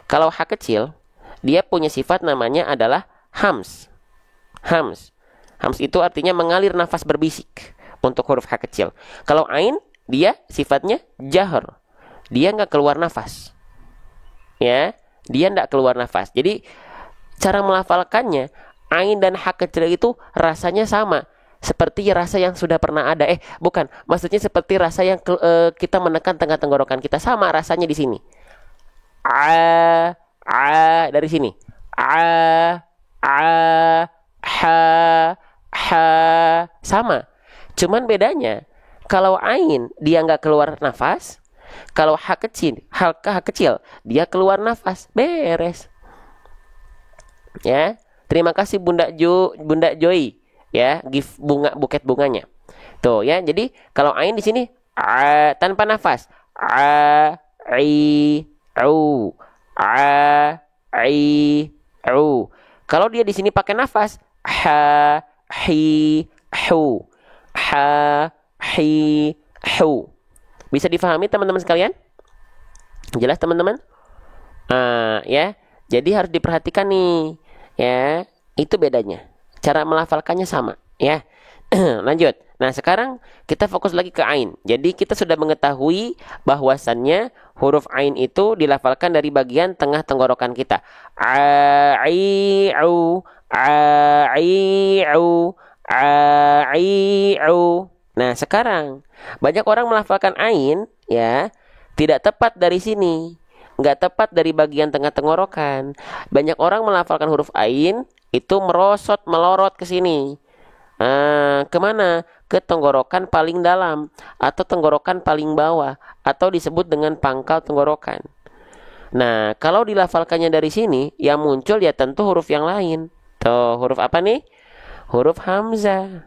Kalau ha kecil dia punya sifat namanya adalah hams. Hams. Hams itu artinya mengalir nafas berbisik untuk huruf ha kecil. Kalau ain dia sifatnya jahr. Dia nggak keluar nafas. Ya, dia nggak keluar nafas. Jadi cara melafalkannya ain dan ha kecil itu rasanya sama. seperti rasa yang sudah pernah ada. Bukan, maksudnya seperti rasa yang kita menekan tengah tenggorokan kita, sama rasanya di sini. A, dari sini. A, ha, ha, sama. Cuman bedanya, kalau ain dia nggak keluar nafas, kalau ha kecil dia keluar nafas, beres. Ya, terima kasih Bunda Joy, ya, gift buket bunganya. Tuh ya, jadi kalau ain di sini tanpa nafas, i, au, i, au. Kalau dia di sini pakai nafas, ha, hi, hu, ha, hi, hu. Bisa difahami teman-teman sekalian? Jelas teman-teman? Ya. Jadi harus diperhatikan nih, ya. Itu bedanya. Cara melafalkannya sama, ya. Lanjut. Nah, sekarang kita fokus lagi ke ain. Jadi kita sudah mengetahui bahwasannya huruf ain itu dilafalkan dari bagian tengah tenggorokan kita. A-i-u, a-i-u, a-i-u. Nah, sekarang banyak orang melafalkan ain, ya, tidak tepat dari sini. Nggak tepat dari bagian tengah tenggorokan. Banyak orang melafalkan huruf ain itu melorot ke sini. Kemana? Ke tenggorokan paling dalam atau tenggorokan paling bawah atau disebut dengan pangkal tenggorokan. Nah, kalau dilafalkannya dari sini, yang muncul ya tentu huruf yang lain. Tuh, huruf apa nih? Huruf hamzah.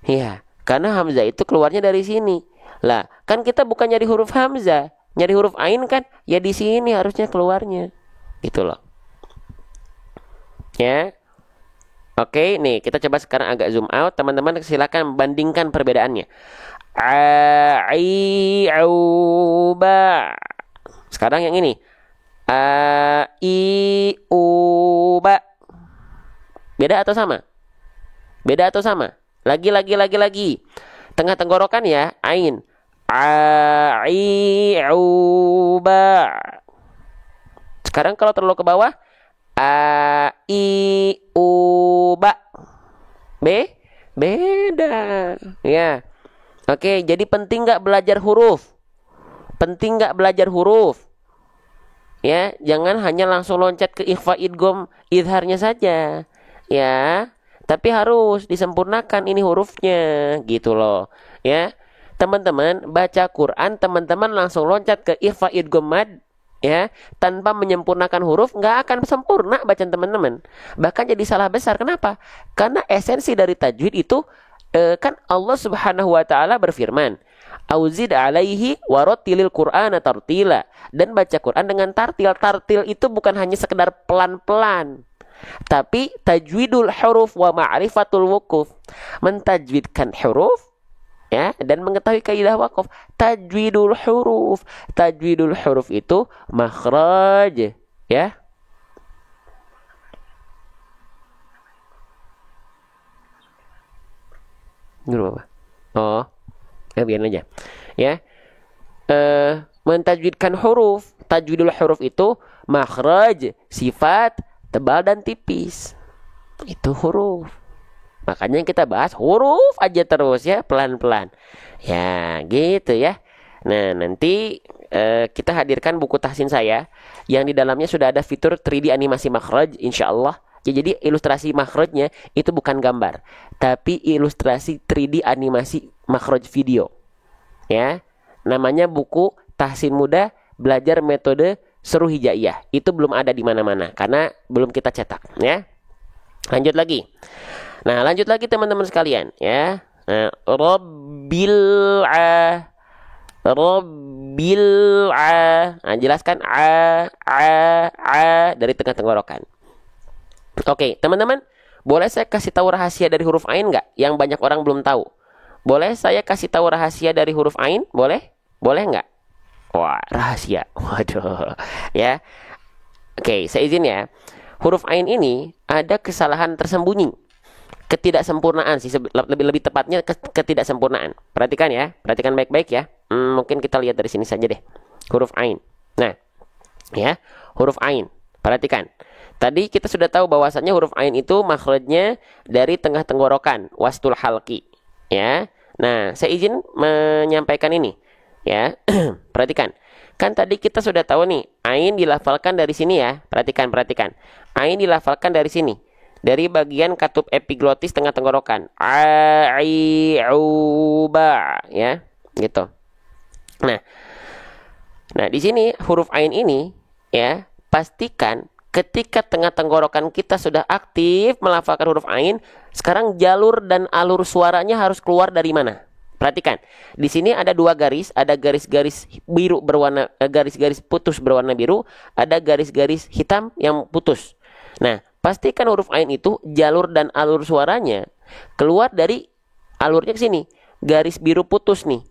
Ya, karena hamzah itu keluarnya dari sini. Lah, kan kita bukan nyari huruf hamzah. Nyari huruf ain kan ya di sini harusnya keluarnya. Gitu loh. Ya. Oke, nih kita coba sekarang agak zoom out. Teman-teman silakan bandingkan perbedaannya. A, i, u, ba. Sekarang yang ini. A, i, u, ba. Beda atau sama? Beda atau sama? Lagi. Tengah tenggorokan ya, ain. A, i, u, ba. Sekarang kalau terlalu ke bawah, a, i, u, ba. Beda. Ya. Oke, jadi penting nggak belajar huruf? Penting nggak belajar huruf? Ya, jangan hanya langsung loncat ke ikhfa idgham idharnya saja. Ya, tapi harus disempurnakan ini hurufnya, gitu loh. Ya. Teman-teman baca Quran, teman-teman langsung loncat ke ikhfa idgham mad, ya, tanpa menyempurnakan huruf, nggak akan sempurna bacaan teman-teman. Bahkan jadi salah besar. Kenapa? Karena esensi dari tajwid itu kan Allah Subhanahu wa taala berfirman, "Auzid alaihi warattilil Qur'ana tartila." Dan baca Quran dengan tartil. Tartil itu bukan hanya sekedar pelan-pelan, tapi tajwidul huruf wa ma'rifatul wukuf. Mentajwidkan huruf, ya, dan mengetahui kaidah wakaf. Tajwidul huruf itu makhraj, ya. Gimana, Bapak? Oh, ya biarin aja. Ya. Mentajwidkan huruf. Tajwidul huruf itu makhraj, sifat, tebal dan tipis. Itu huruf. Makanya kita bahas huruf aja terus ya, pelan-pelan. Ya, gitu ya. Nah, nanti kita hadirkan buku tahsin saya yang di dalamnya sudah ada fitur 3D animasi makhraj, insyaallah. Ya, jadi ilustrasi makhrajnya itu bukan gambar, tapi ilustrasi 3D animasi makhraj video. Ya. Namanya buku Tahsin Mudah Belajar Metode Seru Hijaiyah. Itu belum ada di mana-mana karena belum kita cetak, ya. Lanjut lagi. Nah, lanjut lagi teman-teman sekalian, ya. Nah, Nah, jelaskan dari tengah tenggorokan. Oke, teman-teman, boleh saya kasih tahu rahasia dari huruf ain nggak? Yang banyak orang belum tahu. Boleh saya kasih tahu rahasia dari huruf ain? Boleh? Boleh nggak? Wah, rahasia. Waduh, ya. Oke, saya izin ya. Huruf ain ini ada kesalahan tersembunyi. Ketidaksempurnaan sih, lebih tepatnya ketidaksempurnaan. Perhatikan ya, perhatikan baik-baik ya. Mungkin kita lihat dari sini saja deh. Huruf ain. Nah, ya, huruf ain. Perhatikan. Tadi kita sudah tahu bahwasannya huruf ain itu makhrajnya dari tengah tenggorokan, wastul halqi, ya. Nah, saya izin menyampaikan ini, ya. Perhatikan. Kan tadi kita sudah tahu nih, ain dilafalkan dari sini ya. Perhatikan. Ain dilafalkan dari sini. Dari bagian katup epiglotis tengah tenggorokan. Ba, ya. Gitu. Nah, di sini huruf ain ini, ya, pastikan ketika tengah tenggorokan kita sudah aktif melafalkan huruf ain, sekarang jalur dan alur suaranya harus keluar dari mana? Perhatikan, di sini ada dua garis, ada garis-garis biru berwarna, garis-garis putus berwarna biru, ada garis-garis hitam yang putus. Nah, pastikan huruf ain itu jalur dan alur suaranya keluar dari alurnya ke sini, garis biru putus nih,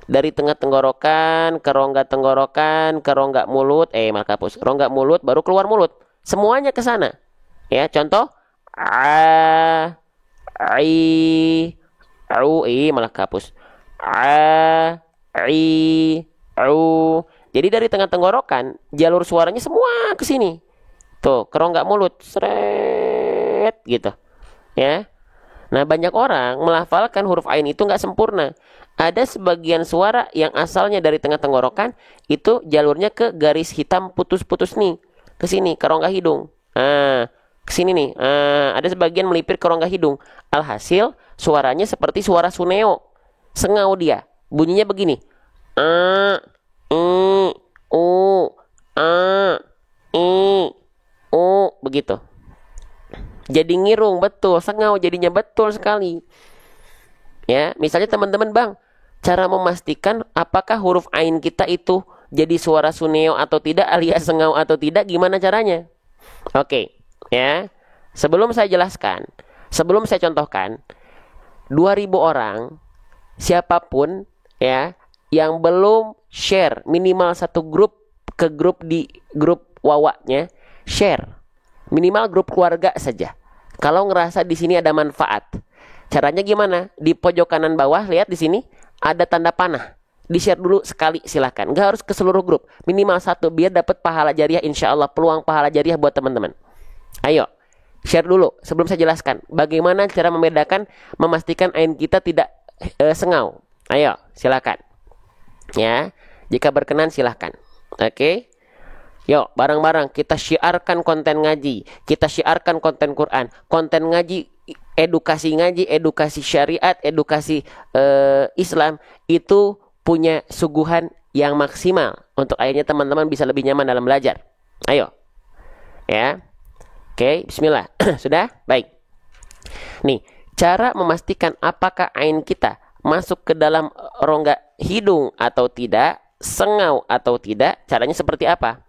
dari tengah tenggorokan ke rongga tenggorokan ke rongga mulut, malah kapus, rongga mulut baru keluar mulut, semuanya ke sana. Ya, contoh a, i, au, malah kapus. Au. Jadi dari tengah tenggorokan jalur suaranya semua ke sini. Tuh, ke rongga mulut, seret gitu. Ya. Nah, banyak orang melafalkan huruf ain itu nggak sempurna. Ada sebagian suara yang asalnya dari tengah tenggorokan itu jalurnya ke garis hitam putus-putus nih, ke sini, ke rongga hidung. Ke sini nih, ada sebagian melipir ke rongga hidung. Alhasil suaranya seperti suara suneo, sengau dia. Bunyinya begini, begitu. Jadi ngirung, betul, sengau jadinya, betul sekali. Ya, misalnya teman-teman, Bang, cara memastikan apakah huruf ain kita itu jadi suara suneo atau tidak, alias sengau atau tidak, gimana caranya? Oke. Ya, sebelum saya jelaskan, sebelum saya contohkan, 2000 orang, siapapun ya yang belum share minimal satu grup ke grup di grup wawaknya, share minimal grup keluarga saja. Kalau ngerasa di sini ada manfaat, caranya gimana? Di pojok kanan bawah, lihat di sini ada tanda panah. Di-share dulu sekali, silakan. Nggak harus ke seluruh grup, minimal satu biar dapat pahala jariah, insya Allah peluang pahala jariah buat teman-teman. Ayo, share dulu sebelum saya jelaskan bagaimana cara membedakan, memastikan ain kita tidak sengau. Ayo, silakan. Ya, jika berkenan silakan. Oke. Yuk, bareng-bareng kita syiarkan konten ngaji, kita syiarkan konten Quran, konten ngaji, edukasi syariat, edukasi Islam itu punya suguhan yang maksimal untuk akhirnya teman-teman bisa lebih nyaman dalam belajar. Ayo. Ya. Oke, bismillah. Sudah? Baik. Nih, cara memastikan apakah ain kita masuk ke dalam rongga hidung atau tidak, sengau atau tidak, caranya seperti apa?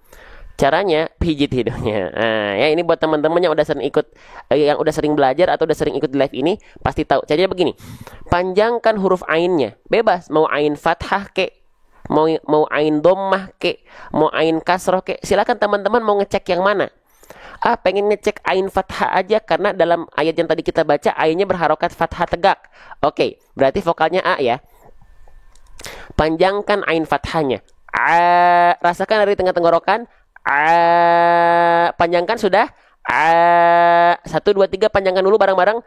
Caranya pijit hidungnya. Nah, ya ini buat teman-teman yang udah sering ikut, yang udah sering belajar atau udah sering ikut di live ini pasti tahu. Caranya begini. Panjangkan huruf ainnya. Bebas, mau ain fathah kek, mau ain dhammah kek, mau ain kasroh kek. Silakan teman-teman mau ngecek yang mana. Pengen ngecek ain fathah aja karena dalam ayat yang tadi kita baca ainnya berharokat fathah tegak. Oke, berarti vokalnya A ya. Panjangkan ain fathahnya. Rasakan dari tengah tenggorokan. Panjangkan sudah. 1, 2, 3 panjangkan dulu bareng-bareng.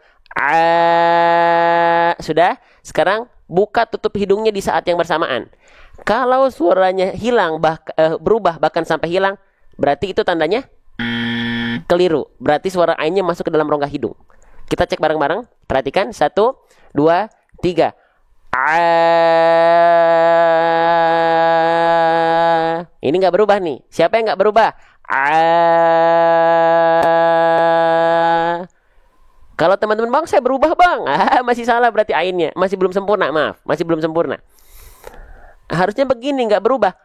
Sudah. Sekarang buka tutup hidungnya di saat yang bersamaan. Kalau suaranya hilang, berubah bahkan sampai hilang, berarti itu tandanya keliru. Berarti suara ainnya masuk ke dalam rongga hidung. Kita cek bareng-bareng. Perhatikan. 1, 2, 3. Ini nggak berubah nih. Siapa yang nggak berubah? Kalau teman-teman, Bang, saya berubah, Bang. Masih salah berarti ainnya. Masih belum sempurna. Maaf. Masih belum sempurna. Harusnya begini, nggak berubah.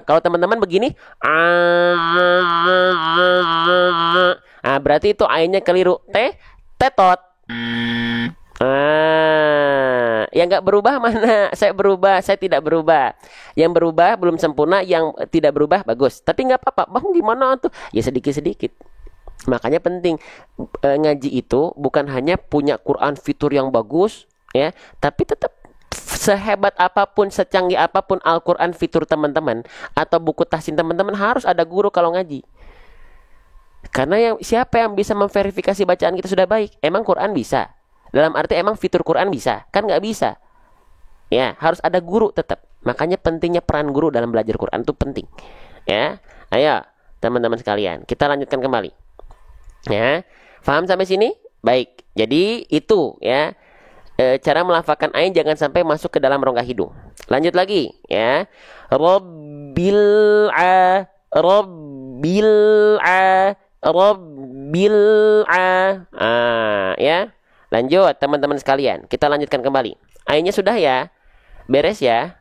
Kalau teman-teman begini, berarti itu ainnya keliru. Tetot. Yang nggak berubah mana? Saya berubah, saya tidak berubah. Yang berubah belum sempurna, yang tidak berubah bagus. Tapi nggak apa-apa, Bang, gimana tuh? Ya sedikit-sedikit. Makanya penting ngaji itu bukan hanya punya Quran fitur yang bagus, ya, tapi tetap sehebat apapun, secanggih apapun Al-Quran fitur teman-teman atau buku tahsin teman-teman, harus ada guru kalau ngaji. Karena siapa yang bisa memverifikasi bacaan kita sudah baik? Emang Quran bisa? Dalam arti emang fitur Quran bisa? Kan nggak bisa. Ya, harus ada guru tetap. Makanya pentingnya peran guru dalam belajar Quran itu penting. Ya, ayo teman-teman sekalian, kita lanjutkan kembali. Ya, paham sampai sini? Baik. Jadi itu ya, cara melafalkan ain jangan sampai masuk ke dalam rongga hidung. Lanjut lagi ya. Rabbil a, Rabbil a, Rabbil a. Ya. Lanjut teman-teman sekalian. Kita lanjutkan kembali. Ainnya sudah ya? Beres ya?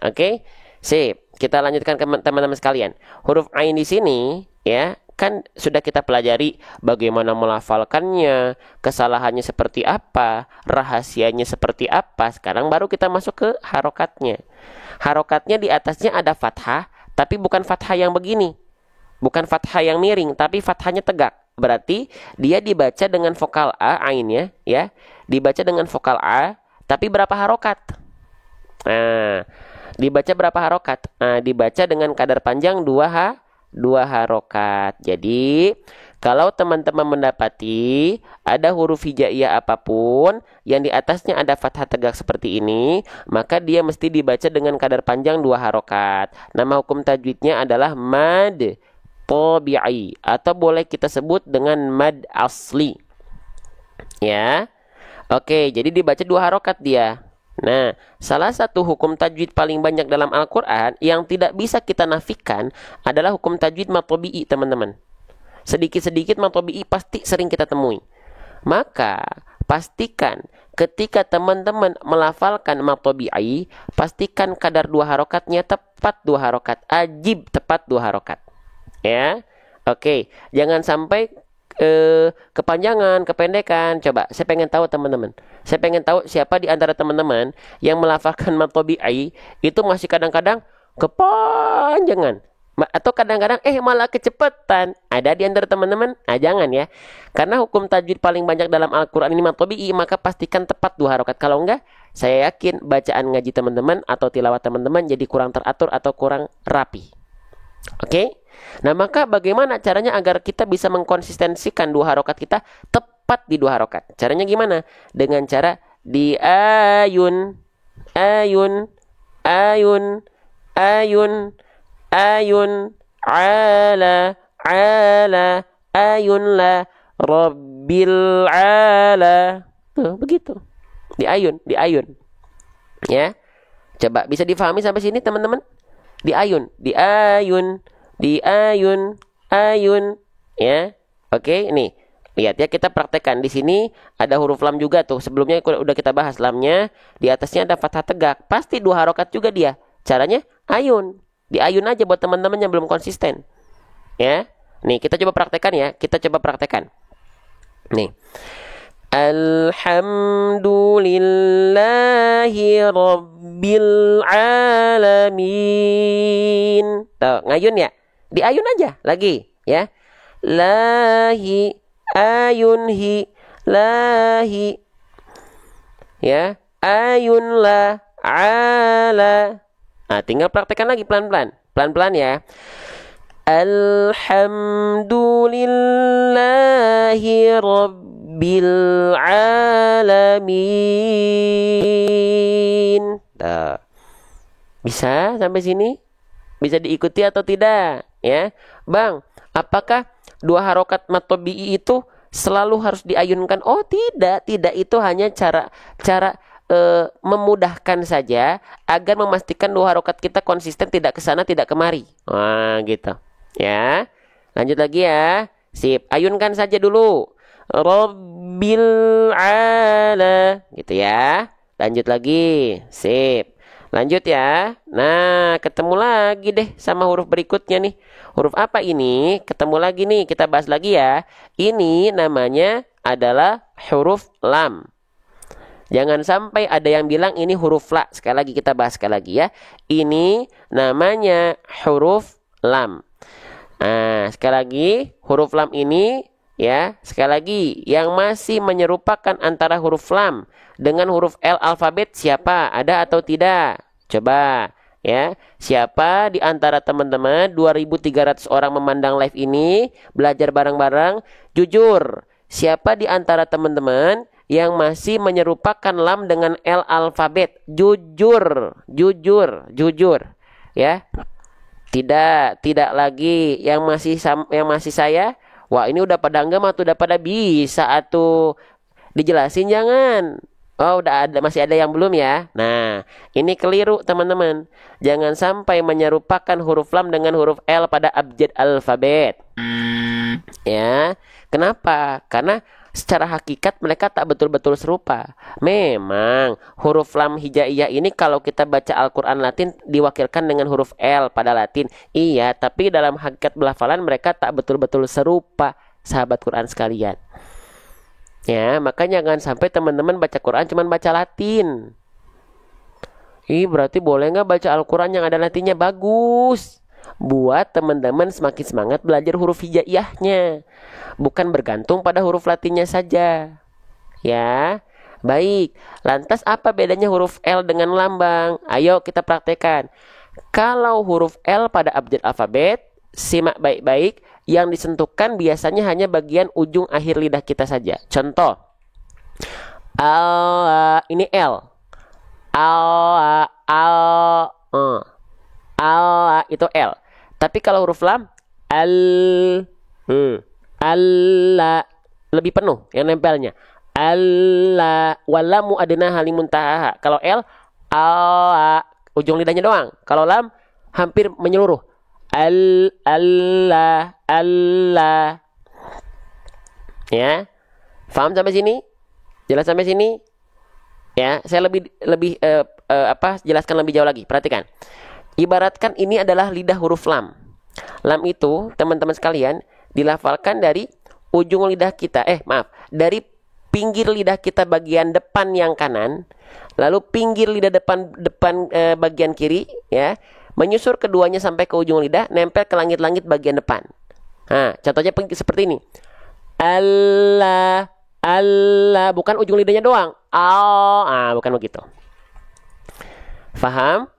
Oke. Sip. Kita lanjutkan ke teman-teman sekalian. Huruf ain di sini ya, kan sudah kita pelajari bagaimana melafalkannya, kesalahannya seperti apa, rahasianya seperti apa. Sekarang baru kita masuk ke harokatnya. Harokatnya di atasnya ada fathah, tapi bukan fathah yang begini. Bukan fathah yang miring, tapi fathahnya tegak. Berarti dia dibaca dengan vokal A, ainnya ya. Dibaca dengan vokal A, tapi berapa harokat? Dibaca berapa harokat? Dibaca dengan kadar panjang 2 harokat. Jadi kalau teman-teman mendapati ada huruf hijaiyah apapun yang di atasnya ada fathah tegak seperti ini, maka dia mesti dibaca dengan kadar panjang 2 harokat. Nama hukum tajwidnya adalah mad tabi'i, atau boleh kita sebut dengan mad asli. Ya. Oke, jadi dibaca 2 harokat dia. Nah, salah satu hukum tajwid paling banyak dalam Al-Quran yang tidak bisa kita nafikan adalah hukum tajwid matobi'i, teman-teman. Sedikit-sedikit matobi'i pasti sering kita temui. Maka, pastikan ketika teman-teman melafalkan matobi'i, pastikan kadar 2 harokatnya tepat 2 harokat. Ajib tepat 2 harokat. Ya, oke. Jangan sampai kepanjangan, kependekan. Coba, saya pengen tahu teman-teman. Saya pengen tahu siapa di antara teman-teman yang melafalkan matobi'i itu masih kadang-kadang kepanjangan. Atau kadang-kadang malah kecepatan. Ada di antara teman-teman? Jangan ya. Karena hukum tajwid paling banyak dalam Al-Quran ini matobi'i, maka pastikan tepat 2 harokat. Kalau enggak, saya yakin bacaan ngaji teman-teman atau tilawat teman-teman jadi kurang teratur atau kurang rapi. Oke? Nah, maka bagaimana caranya agar kita bisa mengkonsistensikan 2 harokat kita tepat di 2 harokat? Caranya gimana? Dengan cara di ayun, ayun, ayun, ayun, ayun, ala, ala, ayun la, rabbil ala. Tuh, begitu. Di ayun, di ayun. Ya. Coba bisa difahami sampai sini teman-teman? Di ayun, di ayun, di ayun, ayun, ya. Oke, ini lihat ya, kita praktekkan. Di sini ada huruf lam juga tuh. Sebelumnya udah kita bahas lamnya. Di atasnya ada fathah tegak. Pasti 2 harokat juga dia. Caranya ayun. Di ayun aja buat teman-teman yang belum konsisten. Ya. Nih, kita coba praktekkan ya. Kita coba praktekkan. Nih. Alhamdulillahi rabbil alamin. Tuh, ngayun ya. Di ayun aja lagi ya. Lahi, ayun hi, lahi. Ya, ayun la, ala. Nah, tinggal praktekkan lagi pelan-pelan. Pelan-pelan ya. Alhamdulillahi rabbil alamin. Tuh. Bisa sampai sini? Bisa diikuti atau tidak? Ya, Bang, apakah 2 harokat matobi'i itu selalu harus diayunkan? Oh, tidak. Tidak, itu hanya cara memudahkan saja agar memastikan 2 harokat kita konsisten, tidak ke sana, tidak kemari. Wah, gitu. Ya. Lanjut lagi ya. Sip, ayunkan saja dulu. Rabbil ala, gitu ya. Lanjut lagi. Sip. Lanjut ya. Nah, ketemu lagi deh sama huruf berikutnya nih. Huruf apa ini? Ketemu lagi nih. Kita bahas lagi ya. Ini namanya adalah huruf lam. Jangan sampai ada yang bilang ini huruf la. Sekali lagi kita bahas sekali lagi ya. Ini namanya huruf lam. Nah, sekali lagi huruf lam ini Ya, sekali lagi, yang masih menyerupakan antara huruf lam dengan huruf L alfabet siapa? Ada atau tidak? Coba ya. Siapa di antara teman-teman 2.300 orang memandang live ini, belajar bareng-bareng, jujur. Siapa di antara teman-teman yang masih menyerupakan lam dengan L alfabet? Jujur, jujur, jujur. Ya. Tidak lagi yang masih saya. Wah, ini udah pada enggak mah, udah pada bisa atuh. Dijelasin jangan. Oh, udah ada, masih ada yang belum ya. Nah, ini keliru teman-teman. Jangan sampai menyerupakan huruf lam dengan huruf L pada abjad alfabet. Ya. Kenapa? Karena secara hakikat mereka tak betul-betul serupa. Memang huruf lam hijaiyah ini kalau kita baca Al-Quran Latin diwakilkan dengan huruf L pada Latin. Iya, tapi dalam hakikat belafalan mereka tak betul-betul serupa, sahabat Quran sekalian. Ya, makanya jangan sampai teman-teman baca Quran cuman baca Latin. Berarti boleh nggak baca Al-Quran yang ada Latinnya? Bagus. Buat teman-teman semakin semangat belajar huruf hijaiyahnya. Bukan bergantung pada huruf Latinnya saja. Ya, baik. Lantas apa bedanya huruf L dengan lambang? Ayo kita praktekkan. Kalau huruf L pada abjad alfabet, simak baik-baik. Yang disentuhkan biasanya hanya bagian ujung akhir lidah kita saja. Contoh, ini L. Itu L. Tapi kalau huruf lam, Allah lebih penuh yang nempelnya. Allah walamu adna halimun taha. Kalau L, ujung lidahnya doang. Kalau lam hampir menyeluruh. Allah. Ya. Paham sampai sini? Jelas sampai sini? Ya, saya lebih jelaskan lebih jauh lagi. Perhatikan. Ibaratkan ini adalah lidah huruf lam. Lam itu, teman-teman sekalian, dilafalkan dari ujung lidah kita. Dari pinggir lidah kita bagian depan yang kanan, lalu pinggir lidah depan bagian kiri, ya. Menyusur keduanya sampai ke ujung lidah, nempel ke langit-langit bagian depan. Nah, contohnya seperti ini. Allah, bukan ujung lidahnya doang. Bukan begitu. Faham?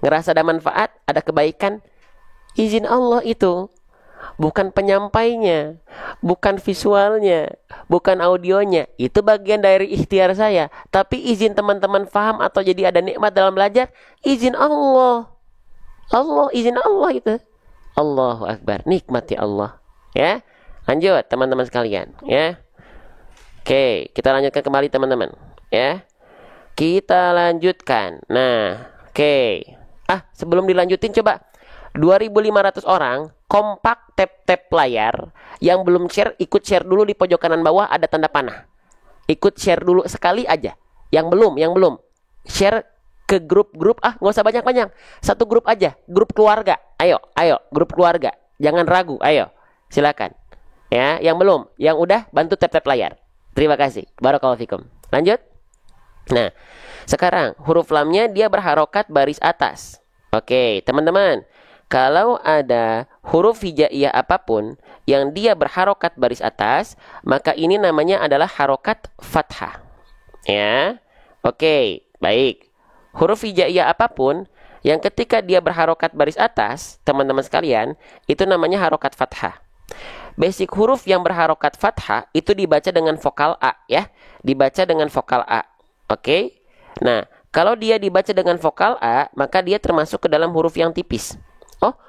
Ngerasa ada manfaat, ada kebaikan? Izin Allah itu. Bukan penyampainya, bukan visualnya, bukan audionya. Itu bagian dari ikhtiar saya. Tapi izin teman-teman faham atau jadi ada nikmat dalam belajar, izin Allah. Izin Allah itu. Allahu Akbar, nikmat ya Allah. Ya, lanjut teman-teman sekalian. Ya, oke, kita lanjutkan kembali teman-teman. Ya, kita lanjutkan. Nah, oke. Sebelum dilanjutin coba 2.500 orang kompak tap layar. Yang belum share, ikut share dulu di pojok kanan bawah ada tanda panah. Ikut share dulu sekali aja. Yang belum share ke grup-grup. Nggak usah banyak-banyak. Satu grup aja, grup keluarga. Ayo, grup keluarga. Jangan ragu, ayo. Silakan. Ya, yang belum, yang udah bantu tap layar. Terima kasih. Barakallahu fikum. Lanjut. Nah, sekarang huruf lamnya dia berharokat baris atas. Oke, teman-teman. Kalau ada huruf hijaiyah apapun yang dia berharokat baris atas, maka ini namanya adalah harokat fathah. Ya. Oke, baik. Huruf hijaiyah apapun yang ketika dia berharokat baris atas, teman-teman sekalian, itu namanya harokat fathah. Basic huruf yang berharokat fathah itu dibaca dengan vokal A, ya. Dibaca dengan vokal A. Oke. Nah, kalau dia dibaca dengan vokal A, maka dia termasuk ke dalam huruf yang tipis.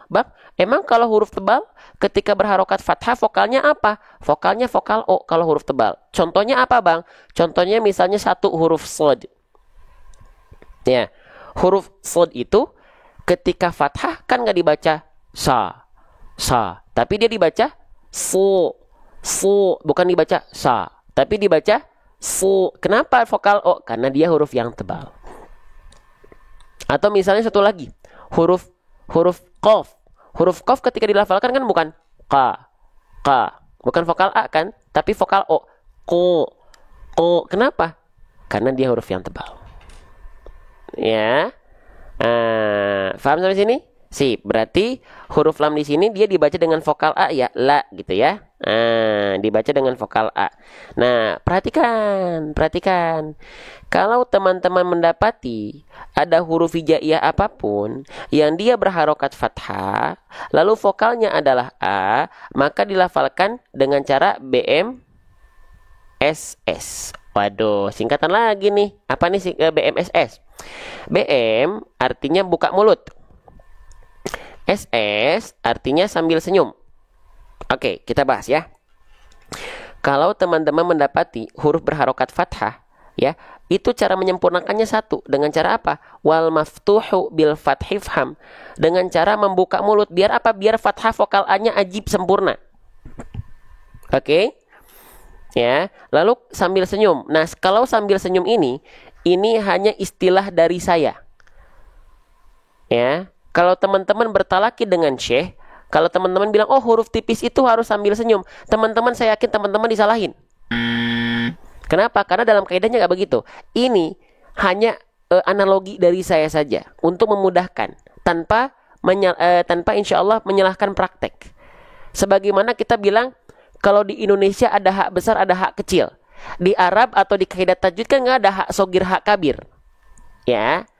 Bang, emang kalau huruf tebal ketika berharokat fathah vokalnya apa? Vokalnya vokal O kalau huruf tebal. Contohnya apa, Bang? Contohnya misalnya satu huruf shod. Ya, huruf shod itu ketika fathah kan nggak dibaca sa, tapi dia dibaca su, bukan dibaca sa, tapi dibaca su. Kenapa vokal O? Karena dia huruf yang tebal. Atau misalnya satu lagi, huruf qaf. Huruf qaf ketika dilafalkan kan bukan ka. Bukan vokal A kan, tapi vokal O. Ko. Kenapa? Karena dia huruf yang tebal. Ya. Paham sampai sini? Sip, berarti huruf lam di sini dia dibaca dengan vokal A ya, la gitu ya. Nah, dibaca dengan vokal A. Nah, perhatikan. Kalau teman-teman mendapati ada huruf hijaiyah apapun yang dia berharokat fathah, lalu vokalnya adalah A, maka dilafalkan dengan cara BMSS. Waduh, singkatan lagi nih. Apa nih BMSS? BM artinya buka mulut. SS artinya sambil senyum. Oke, kita bahas ya. Kalau teman-teman mendapati huruf berharokat fathah, ya, itu cara menyempurnakannya satu. Dengan cara apa? Wal maftuhu bil fathi fham. Dengan cara membuka mulut. Biar apa? Biar fathah vokal A-nya ajib sempurna. Oke? Ya, lalu sambil senyum. Nah, kalau sambil senyum ini hanya istilah dari saya. Ya. Kalau teman-teman bertalaki dengan syekh, kalau teman-teman bilang, oh huruf tipis itu harus sambil senyum, teman-teman, saya yakin teman-teman disalahin. Kenapa? Karena dalam kaidahnya nggak begitu. Ini hanya analogi dari saya saja untuk memudahkan, tanpa insya Allah menyalahkan praktek. Sebagaimana kita bilang, kalau di Indonesia ada hak besar, ada hak kecil. Di Arab atau di kaidah tajwid kan nggak ada hak sogir, hak kabir. Ya,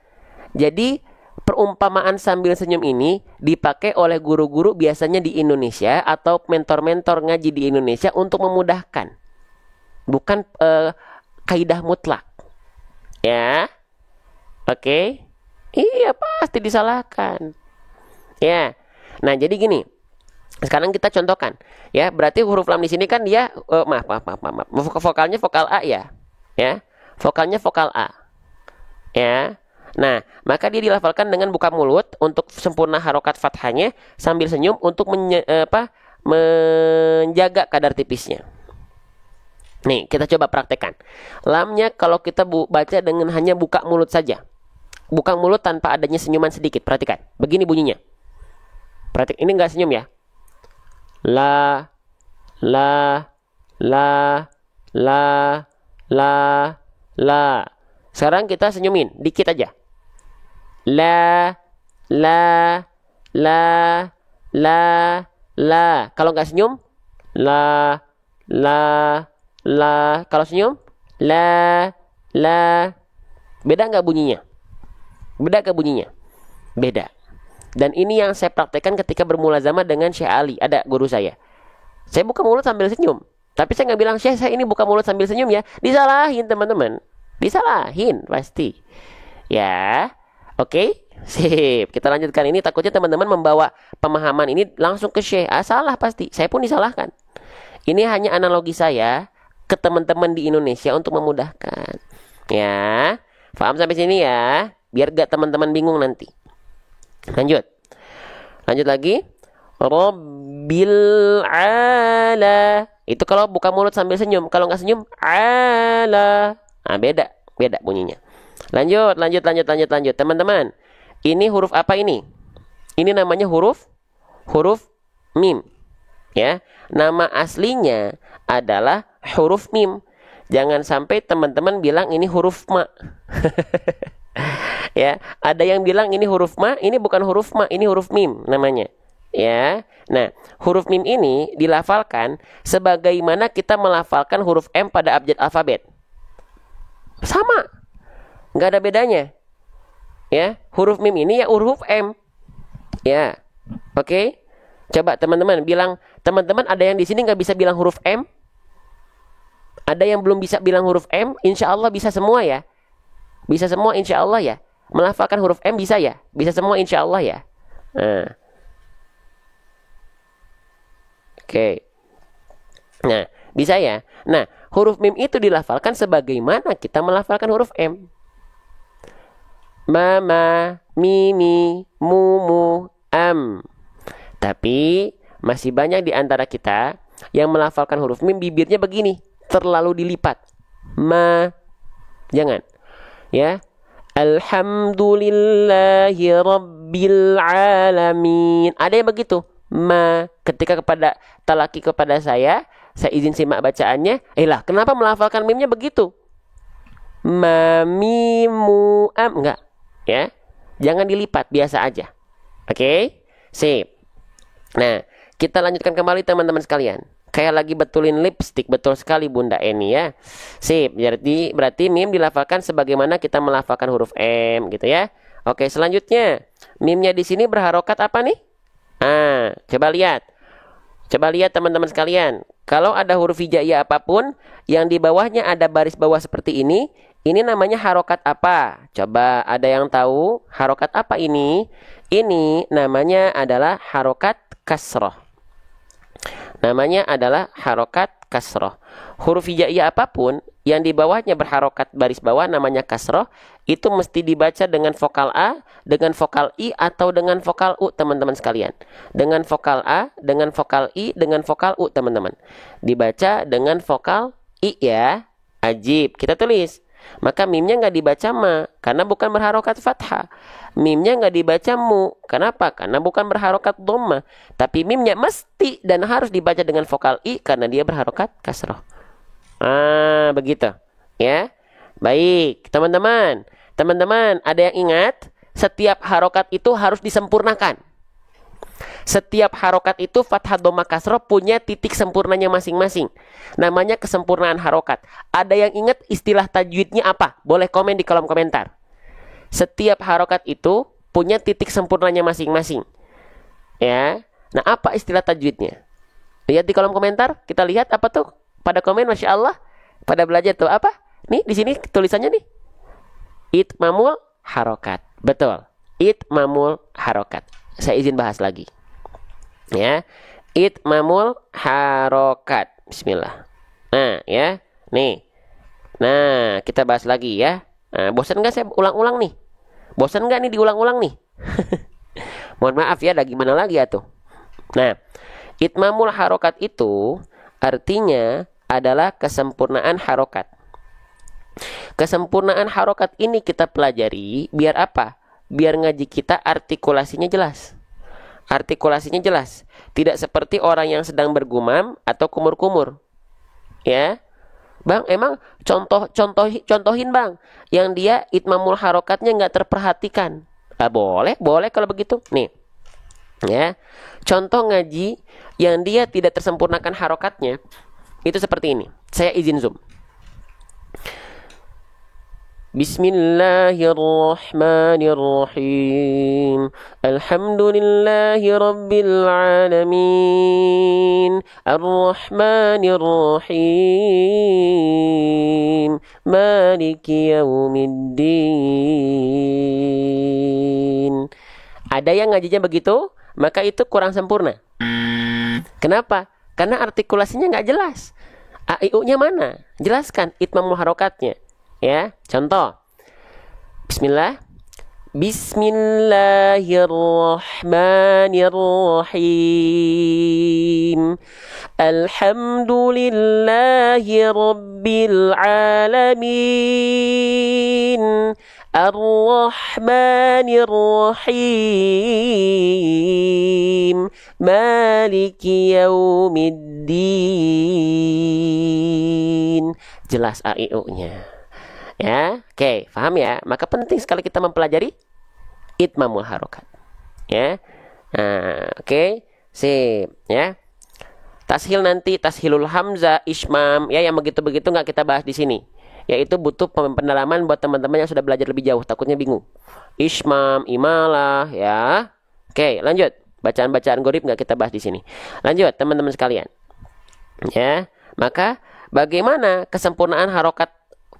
jadi perumpamaan sambil senyum ini dipakai oleh guru-guru biasanya di Indonesia atau mentor-mentor ngaji di Indonesia untuk memudahkan. Bukan kaidah mutlak. Ya. Oke. Iya, pasti disalahkan. Ya. Nah, jadi gini. Sekarang kita contohkan. Ya, berarti huruf lam di sini kan dia maaf. Vokalnya vokal A ya. Ya. Vokalnya vokal A. Ya. Nah, maka dia dilafalkan dengan buka mulut untuk sempurna harokat fathahnya sambil senyum untuk menjaga kadar tipisnya. Nih, kita coba praktekkan. Lamnya kalau kita baca dengan hanya buka mulut saja. Buka mulut tanpa adanya senyuman sedikit. Perhatikan. Begini bunyinya. Perhatikan, ini enggak senyum ya. La, la, la, la, la, la. Sekarang kita senyumin, dikit aja. La, la, la, la, la. Kalau nggak senyum, la, la, la. Kalau senyum, la, la. Beda nggak bunyinya? Beda nggak bunyinya? Beda. Dan ini yang saya praktekkan ketika bermulazamah dengan Syekh Ali. Ada guru saya. Saya buka mulut sambil senyum. Tapi saya nggak bilang, Syekh, saya ini buka mulut sambil senyum ya. Disalahin teman-teman. Disalahin pasti. Ya. Oke, sip. Kita lanjutkan ini. Takutnya teman-teman membawa pemahaman ini langsung ke Syekh. Salah pasti. Saya pun disalahkan. Ini hanya analogi saya ke teman-teman di Indonesia untuk memudahkan. Ya, paham sampai sini ya? Biar gak teman-teman bingung nanti. Lanjut lagi. Rabbil ala. Itu kalau buka mulut sambil senyum. Kalau nggak senyum, ala. Nah, beda bunyinya. Lanjut. Teman-teman, ini huruf apa ini? Ini namanya huruf mim. Ya, nama aslinya adalah huruf mim. Jangan sampai teman-teman bilang ini huruf ma. Ya, ada yang bilang ini huruf ma, ini bukan huruf ma, ini huruf mim namanya. Ya. Nah, huruf mim ini dilafalkan sebagaimana kita melafalkan huruf M pada abjad alfabet. Sama. Nggak ada bedanya. Ya, huruf mim ini ya huruf M. Ya. Oke. Coba teman-teman bilang, teman-teman ada yang di sini nggak bisa bilang huruf M? Ada yang belum bisa bilang huruf M? Insya Allah bisa semua ya. Bisa semua insya Allah ya. Melafalkan huruf M bisa ya. Bisa semua insya Allah ya. Nah. Oke. Nah, bisa ya. Nah, huruf mim itu dilafalkan sebagaimana kita melafalkan huruf M. Mama, mimi, mumu, am. Tapi masih banyak di antara kita yang melafalkan huruf mim bibirnya begini, terlalu dilipat. Ma. Jangan. Ya. Alhamdulillahi rabbil alamin. Ada yang begitu. Ma. Ketika kepada talaki kepada saya izin simak bacaannya. Kenapa melafalkan mimnya begitu? Ma, mimu, am. Enggak. Ya. Jangan dilipat, biasa aja. Oke? Sip. Nah, kita lanjutkan kembali teman-teman sekalian. Kayak lagi betulin lipstick, betul sekali Bunda Eni ya. Sip, berarti mim dilafalkan sebagaimana kita melafalkan huruf M gitu ya. Oke, selanjutnya mimnya di sini berharokat apa nih? Coba lihat. Coba lihat teman-teman sekalian. Kalau ada huruf hijaiyah apapun yang di bawahnya ada baris bawah seperti ini namanya harokat apa? Coba ada yang tahu harokat apa ini? Ini namanya adalah harokat kasroh. Namanya adalah harokat kasroh. Huruf hijaiyah apapun yang di bawahnya berharokat baris bawah namanya kasroh. Itu mesti dibaca dengan vokal A, dengan vokal I, atau dengan vokal U teman-teman sekalian. Dengan vokal A, dengan vokal I, dengan vokal U teman-teman. Dibaca dengan vokal I ya. Ajib. Kita tulis. Maka mimnya nggak dibaca ma, karena bukan berharokat fathah. Mimnya nggak dibaca mu. Kenapa? Karena bukan berharokat dhamma. Tapi mimnya mesti dan harus dibaca dengan vokal I, karena dia berharokat kasroh. Begitu. Ya. Baik, teman-teman. Teman-teman, ada yang ingat? Setiap harokat itu harus disempurnakan. Setiap harokat itu fathah dhamma kasroh punya titik sempurnanya masing-masing. Namanya kesempurnaan harokat. Ada yang ingat istilah tajwidnya apa? Boleh komen di kolom komentar. Setiap harokat itu punya titik sempurnanya masing-masing. Ya. Nah, apa istilah tajwidnya? Lihat di kolom komentar. Kita lihat apa tuh? Pada komen, Masya Allah. Pada belajar tuh apa? Nih, di sini tulisannya nih. Itmamul harokat. Betul. Itmamul harokat. Saya izin bahas lagi. Ya. Itmamul harokat. Bismillah. Nah, ya. Nih. Nah, kita bahas lagi ya. Nah, bosan nggak saya ulang-ulang nih? Bosan nggak nih diulang-ulang nih? Mohon maaf ya, ada gimana lagi ya tuh. Nah, itmamul harokat itu artinya adalah kesempurnaan harokat. Kesempurnaan harokat ini kita pelajari biar apa? Biar ngaji kita artikulasinya jelas. Artikulasinya jelas. Tidak seperti orang yang sedang bergumam atau kumur-kumur. Ya. Bang, emang contohin bang. Yang dia itmamul harokatnya nggak terperhatikan. Boleh kalau begitu. Nih. Ya. Contoh ngaji yang dia tidak tersempurnakan harokatnya. Itu seperti ini. Saya izin zoom. Bismillahirrahmanirrahim. Alhamdulillahi rabbil alamin. Ar-Rahmanir-Rahim. Maliki yaumiddin. Ada yang ngajinya begitu, maka itu kurang sempurna. Kenapa? Karena artikulasinya nggak jelas. A, I, U-nya mana? Jelaskan itmamul harokatnya. Ya, contoh. Bismillah. Bismillahirrahmanirrahim. Alhamdulillahi rabbil alamin. Ar-Rahmanir-Rahim. Maliki yaumiddin. Jelas A, I, U-nya. Ya, oke, paham ya? Maka penting sekali kita mempelajari itmamul harokat. Ya, oke, sip, ya. Tashil nanti, tashilul hamzah, ismam, ya, yang begitu-begitu nggak kita bahas di sini. Yaitu butuh pendalaman buat teman-teman yang sudah belajar lebih jauh, takutnya bingung. Ismam, imalah, ya. Oke, lanjut. Bacaan-bacaan gharib nggak kita bahas di sini. Lanjut, teman-teman sekalian. Ya, maka bagaimana kesempurnaan harokat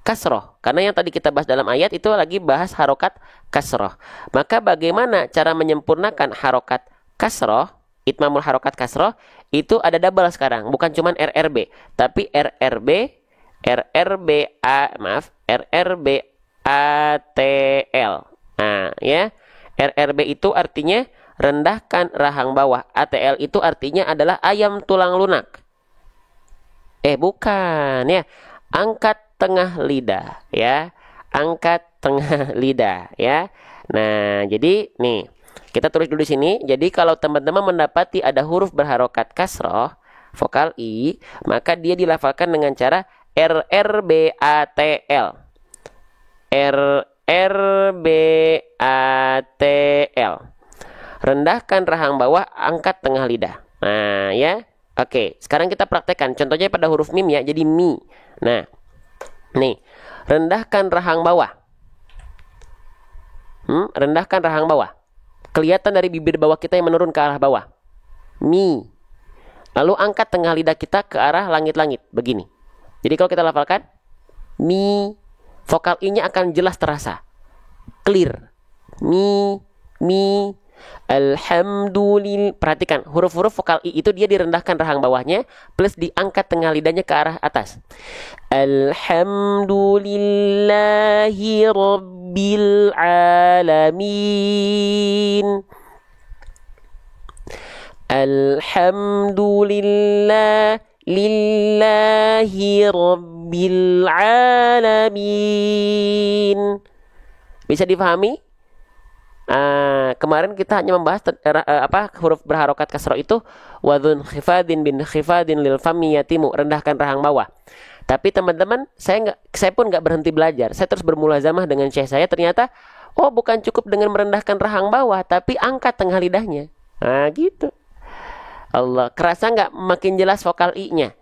kasroh? Karena yang tadi kita bahas dalam ayat itu lagi bahas harokat kasroh. Maka bagaimana cara menyempurnakan harokat kasroh, itmamul harokat kasroh, itu ada double sekarang. Bukan cuma RRB, tapi RRBATL. Nah, ya. RRB itu artinya rendahkan rahang bawah. ATL itu artinya adalah ayam tulang lunak. Bukan, ya. Angkat tengah lidah, ya. Angkat tengah lidah, ya. Nah, jadi nih, kita tulis dulu di sini. Jadi kalau teman-teman mendapati ada huruf berharokat kasroh, vokal I, maka dia dilafalkan dengan cara RRBATL. RRBATL. Rendahkan rahang bawah, angkat tengah lidah. Nah, ya. Oke, sekarang kita praktekkan. Contohnya pada huruf mim ya, jadi mi. Nah, nih. Rendahkan rahang bawah. Rendahkan rahang bawah. Kelihatan dari bibir bawah kita yang menurun ke arah bawah. Mi. Lalu angkat tengah lidah kita ke arah langit-langit. Begini. Jadi kalau kita lafalkan, mi. Vokal i-nya akan jelas terasa. Clear. Mi. Mi. Alhamdulillah. Perhatikan, huruf-huruf vokal i itu dia direndahkan rahang bawahnya plus diangkat tengah lidahnya ke arah atas. Alhamdulillahi rabbil alamin. Alhamdulillah lillahi rabbil alamin. Bisa difahami? Kemarin kita hanya membahas huruf berharokat kasroh itu wadhun khifadin bin khifadin lil fami yatimu, rendahkan rahang bawah. Tapi teman-teman, saya pun nggak berhenti belajar. Saya terus bermulazamah dengan syekh saya. Ternyata, bukan cukup dengan merendahkan rahang bawah, tapi angkat tengah lidahnya. Nah, gitu. Allah, kerasa nggak makin jelas vokal i-nya?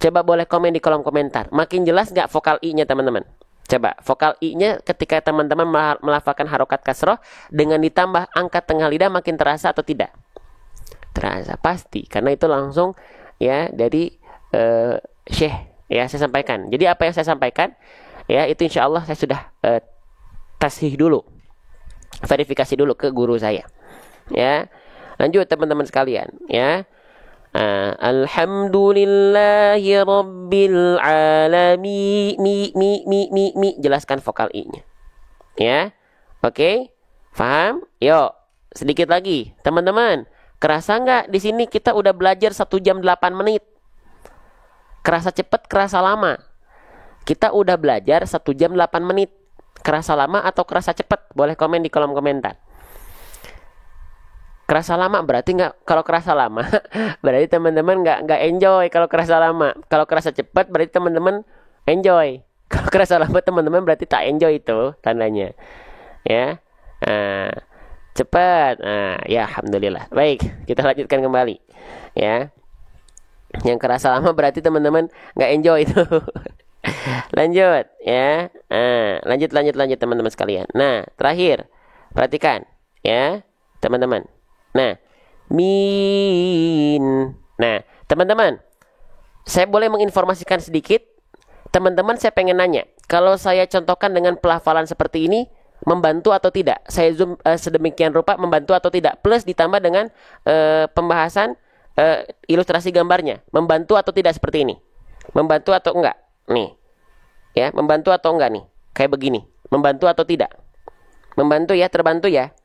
Coba boleh komen di kolom komentar. Makin jelas nggak vokal i-nya, teman-teman? Coba, vokal i-nya ketika teman-teman melafalkan harokat kasroh dengan ditambah angkat tengah lidah makin terasa atau tidak? Terasa, pasti. Karena itu langsung ya dari syekh ya saya sampaikan. Jadi apa yang saya sampaikan ya itu insya Allah saya sudah tasih dulu, verifikasi dulu ke guru saya. Ya, lanjut teman-teman sekalian ya. Alhamdulillahi rabbil alamin. Mi. Jelaskan vokal i-nya. Ya. Oke? Paham? Yuk, sedikit lagi. Teman-teman, kerasa nggak di sini kita udah belajar 1 jam 8 menit? Kerasa cepat, kerasa lama? Kita udah belajar 1 jam 8 menit. Kerasa lama atau kerasa cepat? Boleh komen di kolom komentar. Kerasa lama berarti nggak, kalau kerasa lama berarti teman-teman nggak enjoy. Kalau kerasa lama, kalau kerasa cepat berarti teman-teman enjoy. Kalau kerasa lama teman-teman berarti tak enjoy, itu tandanya ya. Cepat, ya alhamdulillah. Baik, kita lanjutkan kembali ya. Yang kerasa lama berarti teman-teman nggak enjoy itu. Lanjut ya. Lanjut teman-teman sekalian. Nah, terakhir perhatikan ya teman-teman. Nah, min. Nah, teman-teman, saya boleh menginformasikan sedikit. Teman-teman, saya pengen nanya, kalau saya contohkan dengan pelafalan seperti ini, membantu atau tidak? Saya zoom sedemikian rupa, membantu atau tidak? Plus ditambah dengan pembahasan ilustrasi gambarnya, membantu atau tidak seperti ini? Membantu atau enggak? Nih, ya, membantu atau enggak nih? Kayak begini, membantu atau tidak? Membantu ya, terbantu ya?